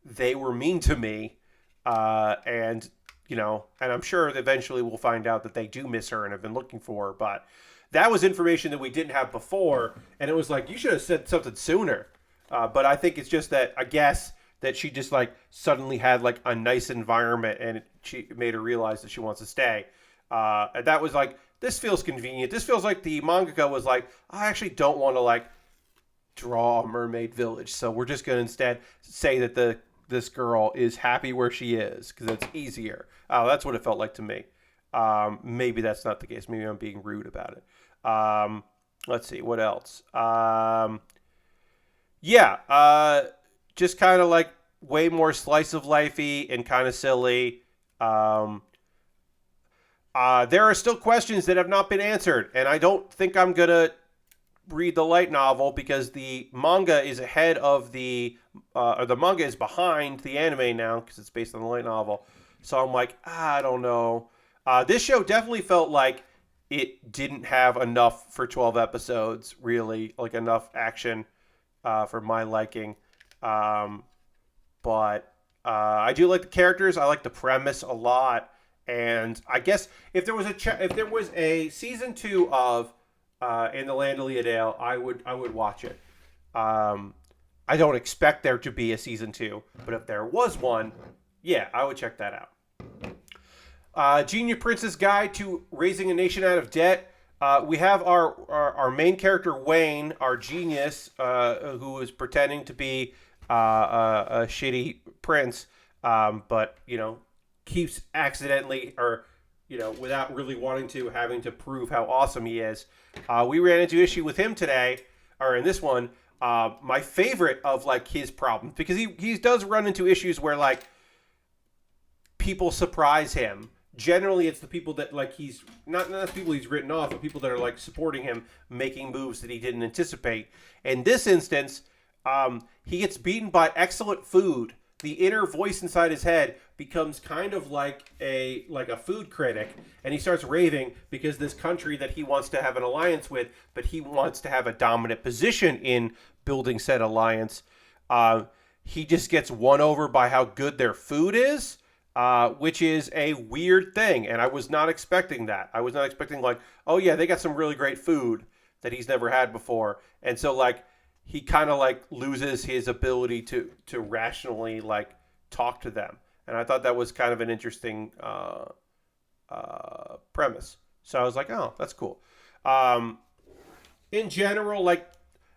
they were mean to me, and I'm sure that eventually we'll find out that they do miss her and have been looking for her, but that was information that we didn't have before, and it was like, you should have said something sooner. But I think it's just that, I guess, that she just like suddenly had like a nice environment, and she made her realize that she wants to stay. And that was like, this feels convenient. This feels like the mangaka was like, I actually don't want to like draw a mermaid village, so we're just going to instead say that this girl is happy where she is, because it's easier. That's what it felt like to me. Maybe that's not the case. Maybe I'm being rude about it. Let's see, what else? Just kind of like way more slice of lifey and kind of silly. There are still questions that have not been answered, and I don't think I'm going to read the light novel, because the manga is ahead of or the manga is behind the anime now, because it's based on the light novel. So I'm like, I don't know. This show definitely felt like it didn't have enough for 12 episodes, really, like enough action for my liking. But I do like the characters. I like the premise a lot. And I guess if there was a season 2 of In the Land of Leadale, I would watch it. I don't expect there to be a season 2, but if there was one, yeah, I would check that out. Genius Prince's Guide to Raising a Nation Out of Debt. We have our main character, Wayne, our genius, who is pretending to be a shitty prince, but, keeps accidentally, or without really wanting to, having to prove how awesome he is. We ran into issue with him today, or in this one. My favorite of like his problems, because he does run into issues where like people surprise him. Generally, it's the people that like he's not the people he's written off, but people that are like supporting him, making moves that he didn't anticipate. In this instance, he gets beaten by excellent food. The inner voice inside his head becomes kind of like a food critic, and he starts raving because this country that he wants to have an alliance with, but he wants to have a dominant position in building said alliance. He just gets won over by how good their food is. Which is a weird thing, and I was not expecting that. I was not expecting like, oh yeah, they got some really great food that he's never had before, and so like he kind of like loses his ability to rationally like talk to them, and I thought that was kind of an interesting premise. So I was like, oh, that's cool. In general, like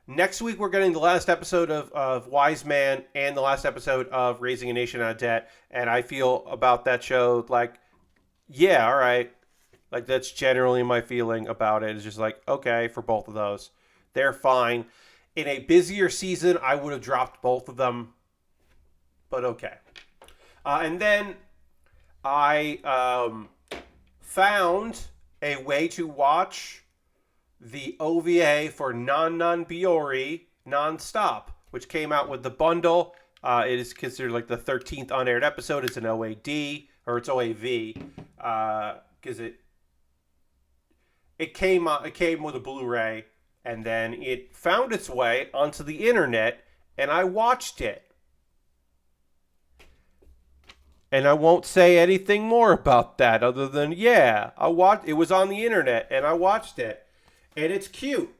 next week, we're getting the last episode of Wise Man and the last episode of Raising a Nation Out of Debt. And I feel about that show like, yeah, all right. Like, that's generally my feeling about it. It's just like, okay, for both of those. They're fine. In a busier season, I would have dropped both of them. But okay. And then I found a way to watch the OVA for Non Biyori Nonstop, which came out with the bundle. It is considered like the 13th unaired episode. It's an OAD, or it's OAV, because it came with a Blu-ray, and then it found its way onto the internet, and I watched it. And I won't say anything more about that other than, yeah, it was on the internet, and I watched it. And it's cute.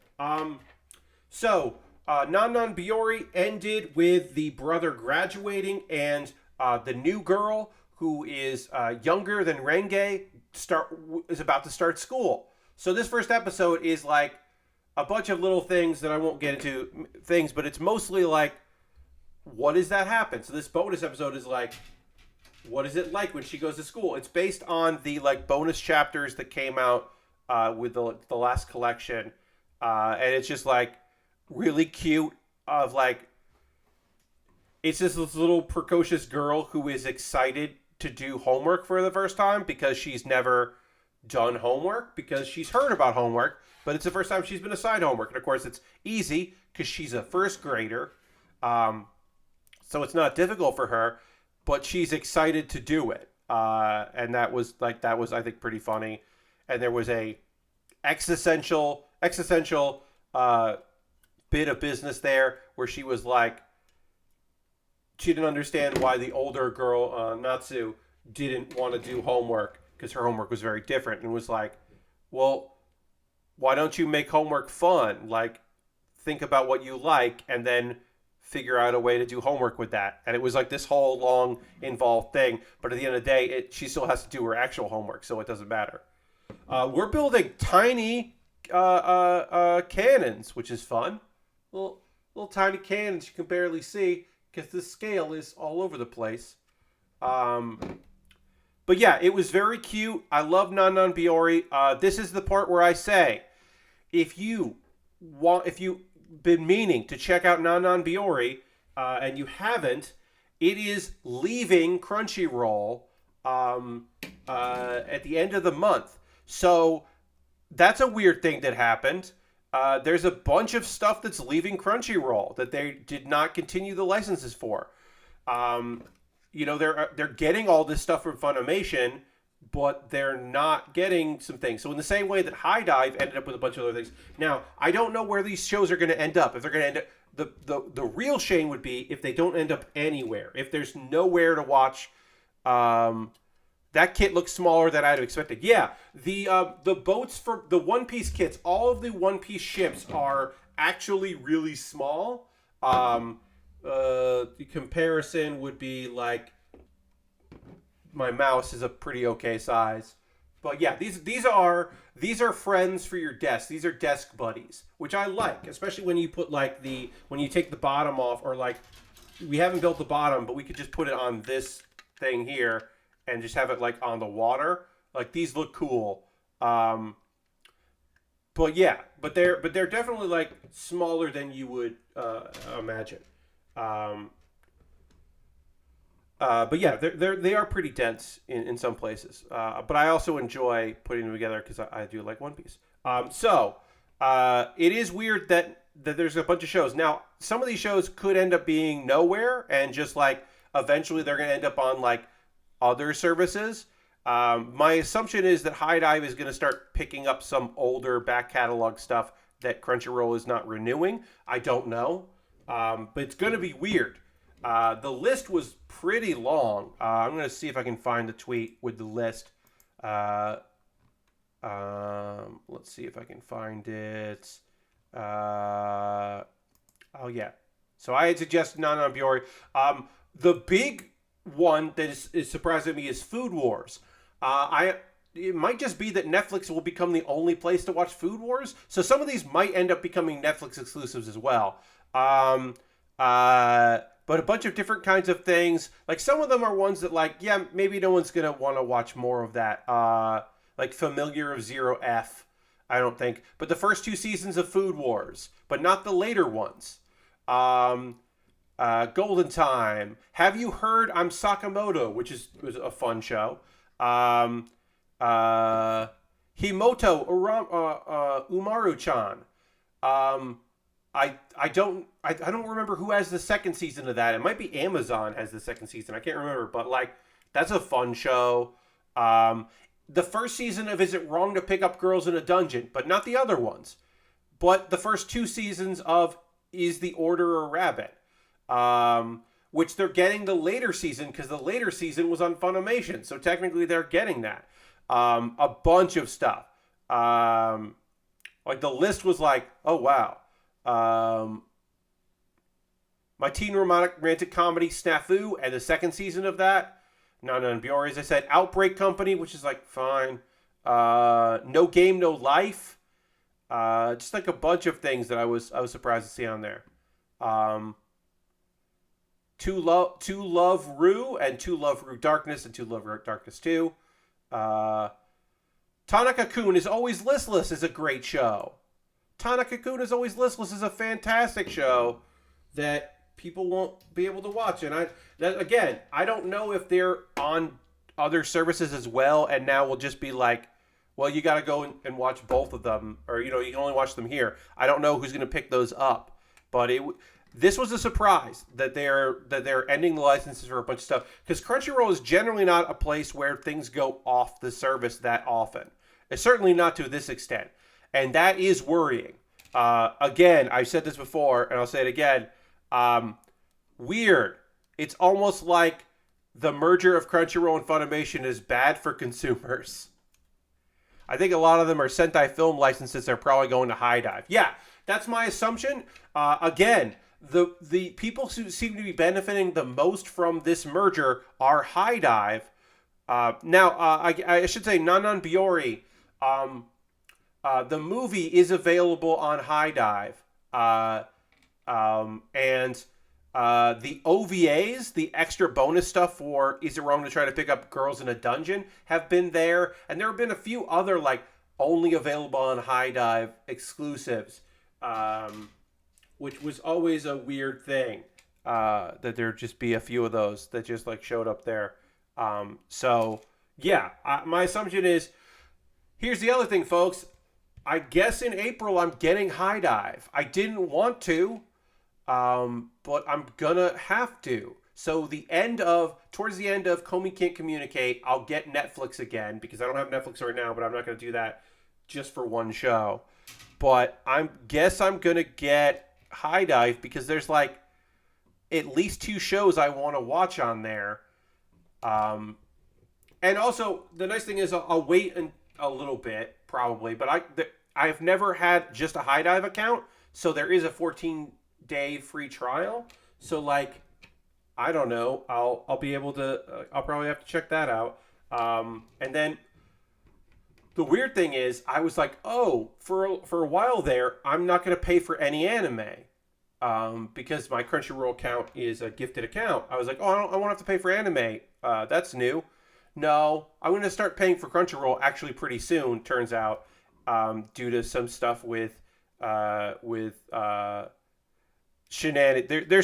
So, Non Biyori ended with the brother graduating, and the new girl, who is younger than Renge, is about to start school. So this first episode is like a bunch of little things that I won't get into things, but it's mostly like, what does that happen? So this bonus episode is like, what is it like when she goes to school? It's based on the like bonus chapters that came out with the last collection, and it's just like really cute. Of like, it's just this little precocious girl who is excited to do homework for the first time because she's never done homework, because she's heard about homework, but it's the first time she's been assigned homework. And of course, it's easy because she's a first grader, so it's not difficult for her. But she's excited to do it, and that was I think pretty funny. And there was a existential bit of business there where she was like, she didn't understand why the older girl, Natsu, didn't want to do homework because her homework was very different, and was like, well, why don't you make homework fun? Like, think about what you like and then figure out a way to do homework with that. And it was like this whole long involved thing, but at the end of the day, she still has to do her actual homework, so it doesn't matter. We're building tiny cannons, which is fun. Little tiny cannons you can barely see because the scale is all over the place. But yeah, it was very cute. I love Non Biyori. This is the part where I say, if you've been meaning to check out Non Biyori and you haven't, it is leaving Crunchyroll at the end of the month. So that's a weird thing that happened. There's a bunch of stuff that's leaving Crunchyroll that they did not continue the licenses for. They're getting all this stuff from Funimation, but they're not getting some things. So in the same way that High Dive ended up with a bunch of other things. Now, I don't know where these shows are going to end up. If they're going to end up, the real shame would be if they don't end up anywhere. If there's nowhere to watch. That kit looks smaller than I'd have expected. Yeah, the boats for the One Piece kits, all of the One Piece ships are actually really small. The comparison would be like, my mouse is a pretty okay size. But yeah, these are friends for your desk. These are desk buddies, which I like, especially when you put like when you take the bottom off, or like, we haven't built the bottom, but we could just put it on this thing here and just have it like on the water. Like these look cool. But yeah, but they're definitely like smaller than you would imagine. Um, but yeah, they are pretty dense in some places. But I also enjoy putting them together because I do like One Piece. It is weird that there's a bunch of shows. Now, some of these shows could end up being nowhere and just like eventually they're going to end up on like other services. My assumption is that High Dive is going to start picking up some older back catalog stuff that Crunchyroll is not renewing. I don't know, but it's going to be weird. The list was pretty long. I'm going to see if I can find the tweet with the list. Let's see if I can find it. Oh yeah. So I had suggested Non Biyori. The big one that is surprising me is Food Wars. It might just be that Netflix will become the only place to watch Food Wars. So some of these might end up becoming Netflix exclusives as well. But a bunch of different kinds of things. Like some of them are ones that like, yeah, maybe no one's going to want to watch more of that. Like Familiar of Zero F, I don't think. But the first 2 seasons of Food Wars, but not the later ones. Golden Time. Have you heard I'm Sakamoto, which was a fun show. Himoto Umaru-chan. I don't remember who has the second season of that. It might be Amazon has the second season. I can't remember, but like that's a fun show. The first season of Is It Wrong to Pick Up Girls in a Dungeon, but not the other ones. But the first 2 seasons of Is the Order a Rabbit, which they're getting the later season because the later season was on Funimation, so technically they're getting that. A bunch of stuff. Like the list was like, oh wow. My teen romantic comedy Snafu and the second season of that. Non Biyori, as I said. Outbreak Company, which is like fine. No Game, No Life. Just like a bunch of things that I was surprised to see on there. To Love Ru and To Love Ru Darkness and To Love Ru Darkness 2. Tanaka-kun is Always Listless is a great show. Tanaka-kun is Always Listless is a fantastic show that people won't be able to watch. And I don't know if they're on other services as well, and now we'll just be like, well, you got to go and watch both of them, or you can only watch them here. I don't know who's going to pick those up, but this was a surprise that they're ending the licenses for a bunch of stuff because Crunchyroll is generally not a place where things go off the service that often. It's certainly not to this extent. And that is worrying. Again, I've said this before, and I'll say it again. Weird. It's almost like the merger of Crunchyroll and Funimation is bad for consumers. I think a lot of them are Sentai film licenses that are probably going to High Dive. Yeah, that's my assumption. Again, the people who seem to be benefiting the most from this merger are High Dive. I should say Non Biyori. The movie is available on High Dive, and the OVAs, the extra bonus stuff for Is It Wrong to Try to Pick Up Girls in a Dungeon, have been there, and there have been a few other like only available on High Dive exclusives, which was always a weird thing, that there'd just be a few of those that just like showed up there. So yeah, my assumption is. Here's the other thing, folks. I guess in April I'm getting High Dive. I didn't want to, but I'm gonna have to. So towards the end of Komi Can't Communicate, I'll get Netflix again because I don't have Netflix right now, but I'm not gonna do that just for one show. But I'm gonna get High Dive because there's like at least 2 shows I want to watch on there. And also the nice thing is I'll wait a little bit probably, but I've never had just a High Dive account, so there is a 14-day free trial. So like, I don't know, I'll be able to. I'll probably have to check that out. And then the weird thing is, I was like, oh, for a while there, I'm not going to pay for any anime, because my Crunchyroll account is a gifted account. I was like, oh, I won't have to pay for anime. That's new. No, I'm going to start paying for Crunchyroll actually pretty soon. Turns out, due to some stuff with there's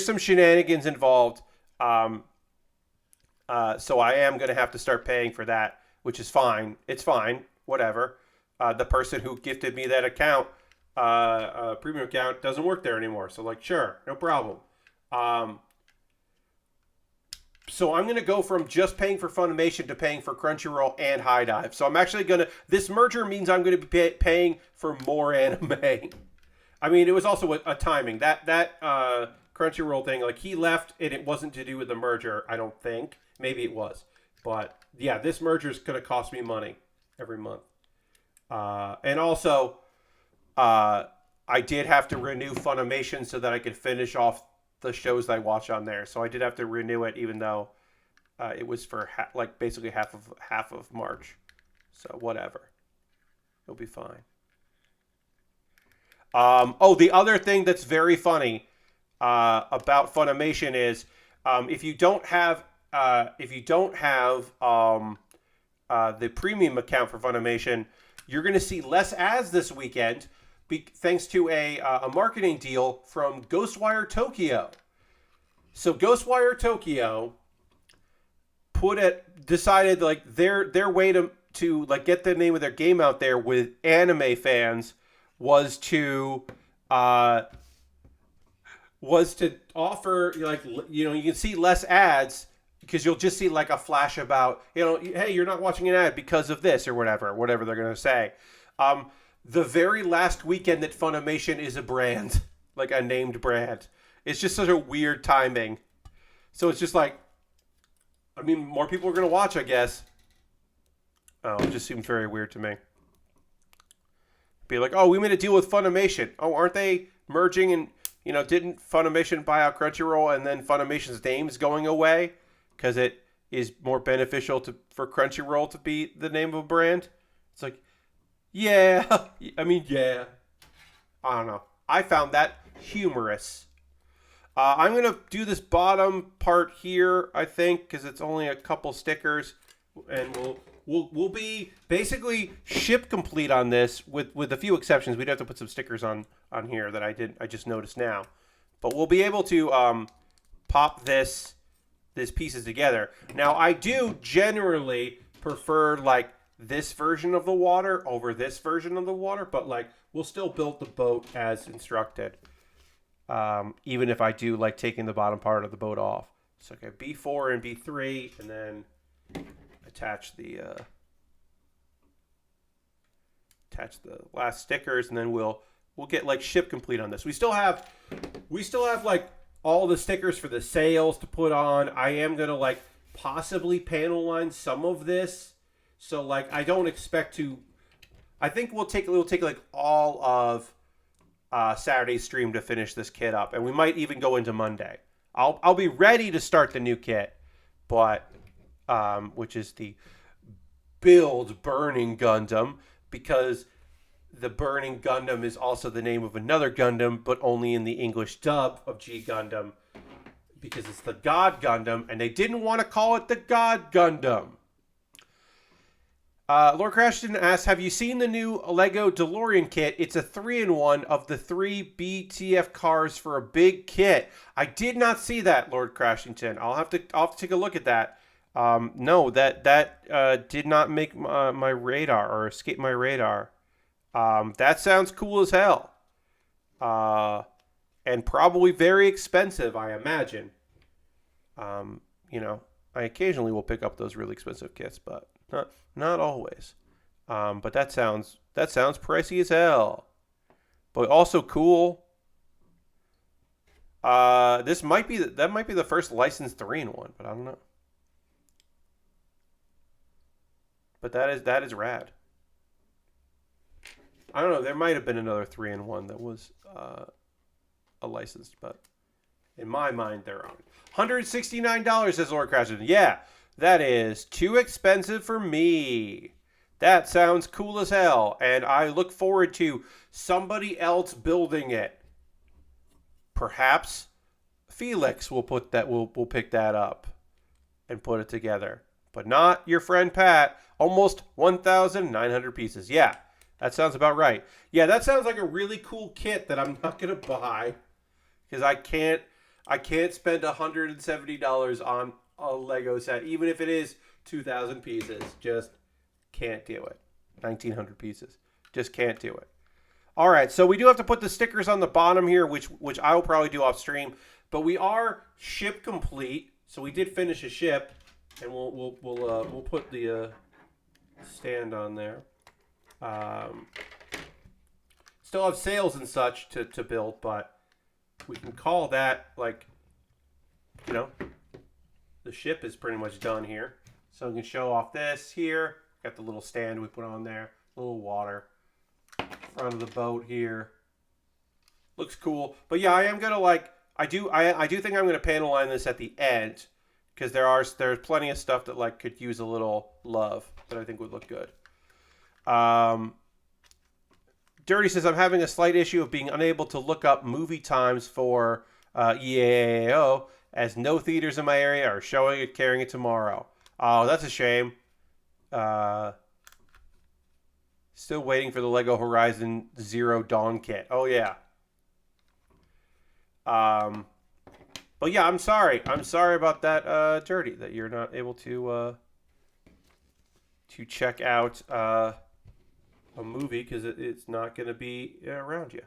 some shenanigans involved. Um, so I am going to have to start paying for that, which is fine. It's fine. Whatever. The person who gifted me that account, premium account, doesn't work there anymore. So like, sure, no problem. So I'm going to go from just paying for Funimation to paying for Crunchyroll and High Dive. So I'm actually going to, this merger means I'm going to be paying for more anime. I mean, it was also a timing. That Crunchyroll thing, like he left and it wasn't to do with the merger, I don't think. Maybe it was. But yeah, this merger is going to cost me money every month. And also, I did have to renew Funimation so that I could finish off the shows that I watch on there. So I did have to renew it, even though it was for basically half of March. So whatever, it'll be fine. The other thing that's very funny about Funimation is if you don't have the premium account for Funimation, you're going to see less ads this weekend, thanks to a marketing deal from Ghostwire Tokyo. So Ghostwire Tokyo decided like their way to like get the name of their game out there with anime fans was to offer, like, you can see less ads because you'll just see like a flash about, hey, you're not watching an ad because of this or whatever they're going to say. The very last weekend that Funimation is a brand, like a named brand. It's just such a weird timing. So it's just like, I mean, more people are going to watch, I guess. Oh, it just seems very weird to me. Be like, oh, we made a deal with Funimation. Oh, aren't they merging and, didn't Funimation buy out Crunchyroll and then Funimation's name's going away because it is more beneficial for Crunchyroll to be the name of a brand? It's like, yeah. I mean, yeah. I don't know. I found that humorous. I'm going to do this bottom part here, I think, because it's only a couple stickers. And we'll be basically ship complete on this with a few exceptions. We'd have to put some stickers on here that I just noticed now. But we'll be able to pop this pieces together. Now, I do generally prefer like this version of the water over this version of the water, but like we'll still build the boat as instructed. Even if I do like taking the bottom part of the boat off. So okay, B4 and B3, and then attach the last stickers, and then we'll get like ship complete on this. We still have like all the stickers for the sails to put on. I am gonna like possibly panel line some of this. So like I don't expect to. I think we'll take like all of Saturday's stream to finish this kit up, and we might even go into Monday. I'll be ready to start the new kit, but which is the Build Burning Gundam, because the Burning Gundam is also the name of another Gundam, but only in the English dub of G Gundam, because it's the God Gundam, and they didn't want to call it the God Gundam. Lord Crashton asks, have you seen the new Lego Delorean kit? It's a 3-in-1 of the 3 BTF cars for a big kit. I did not see that, Lord Crashington. I'll have to take a look at that. No, that did not make my radar or escape my radar. That sounds cool as hell. And probably very expensive, I imagine. I occasionally will pick up those really expensive kits, but not always. But that sounds pricey as hell. But also cool. That might be the first licensed 3-in-1, but I don't know. But that is rad. I don't know. There might have been another 3-in-1 that was a licensed, but in my mind, they're on. $169, says Lord Crashton. Yeah, that is too expensive for me. That sounds cool as hell, and I look forward to somebody else building it. Perhaps Felix will pick that up and put it together. but not your friend Pat. Almost 1,900 pieces. Yeah, that sounds about right. Yeah, that sounds like a really cool kit that I'm not going to buy because I can't spend $170 on a Lego set, even if it is 2,000 pieces. Just can't do it. 1,900 pieces. Just can't do it. All right, so we do have to put the stickers on the bottom here, which I will probably do off stream. But we are ship complete, so we did finish a ship, and we'll put the stand on there. Still have sails and such to build, but we can call that, like, you know, the ship is pretty much done here. So we can show off this here. Got the little stand we put on there, a little water. Front of the boat here. Looks cool. But yeah, I am gonna I do think I'm gonna panel line this at the end because there's plenty of stuff that like could use a little love that I think would look good. Dirty says I'm having a slight issue of being unable to look up movie times for EAAO as no theaters in my area are showing it, carrying it tomorrow. Oh, that's a shame. Still waiting for the Lego Horizon Zero Dawn kit. Oh, yeah. But yeah, I'm sorry. I'm sorry about that, Dirty, that you're not able to check out a movie because it's not going to be around you.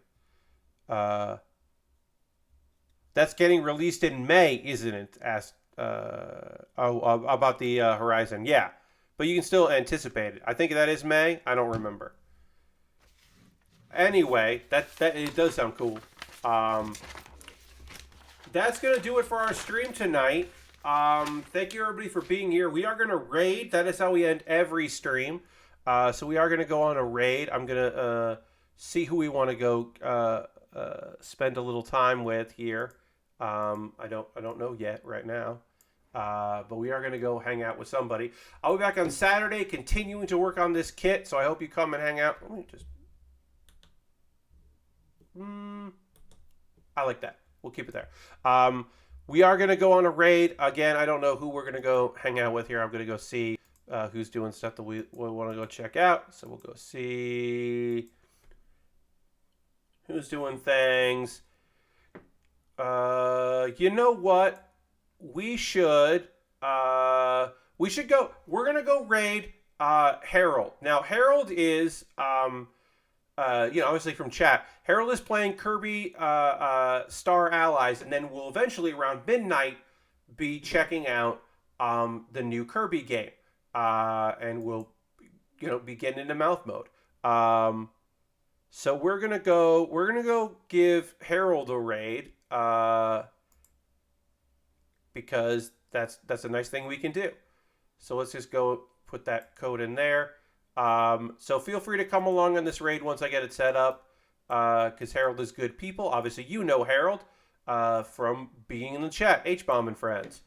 That's getting released in May, isn't it? Asked. About the Horizon. Yeah. But you can still anticipate it. I think that is May. I don't remember. Anyway, that it does sound cool. That's going to do it for our stream tonight. Thank you, everybody, for being here. We are going to raid. That is how we end every stream. So we are going to go on a raid. I'm going to see who we want to go spend a little time with here. I don't know yet right now. But we are going to go hang out with somebody. I'll be back on Saturday continuing to work on this kit, so I hope you come and hang out. Let me just... I like that. We'll keep it there. We are going to go on a raid. Again, I don't know who we're going to go hang out with here. I'm going to go see who's doing stuff that we want to go check out. So we'll go see who's doing things. You know what? We should go. We're gonna go raid Harold. Now Harold is obviously from chat. Harold is playing Kirby Star Allies, and then we'll eventually around midnight be checking out the new Kirby game, and we'll be getting into mouth mode. So we're gonna go give Harold a raid. Because that's a nice thing we can do. So let's just go put that code in there. So feel free to come along on this raid once I get it set up. Because Harold is good people. Obviously, you know Harold from being in the chat, H-Bomb and friends.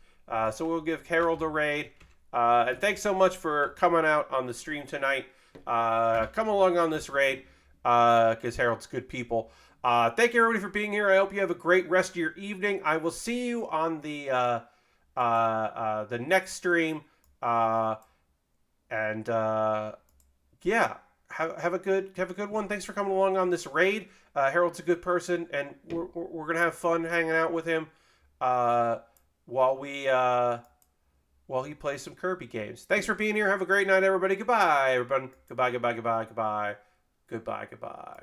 So we'll give Harold a raid. And thanks so much for coming out on the stream tonight. Come along on this raid because Harold's good people. Thank you everybody for being here. I hope you have a great rest of your evening. I will see you on the next stream. Yeah, have a good one. Thanks for coming along on this raid. Harold's a good person, and we're gonna have fun hanging out with him while he plays some Kirby games. Thanks for being here. Have a great night, everybody. Goodbye, everyone. Goodbye.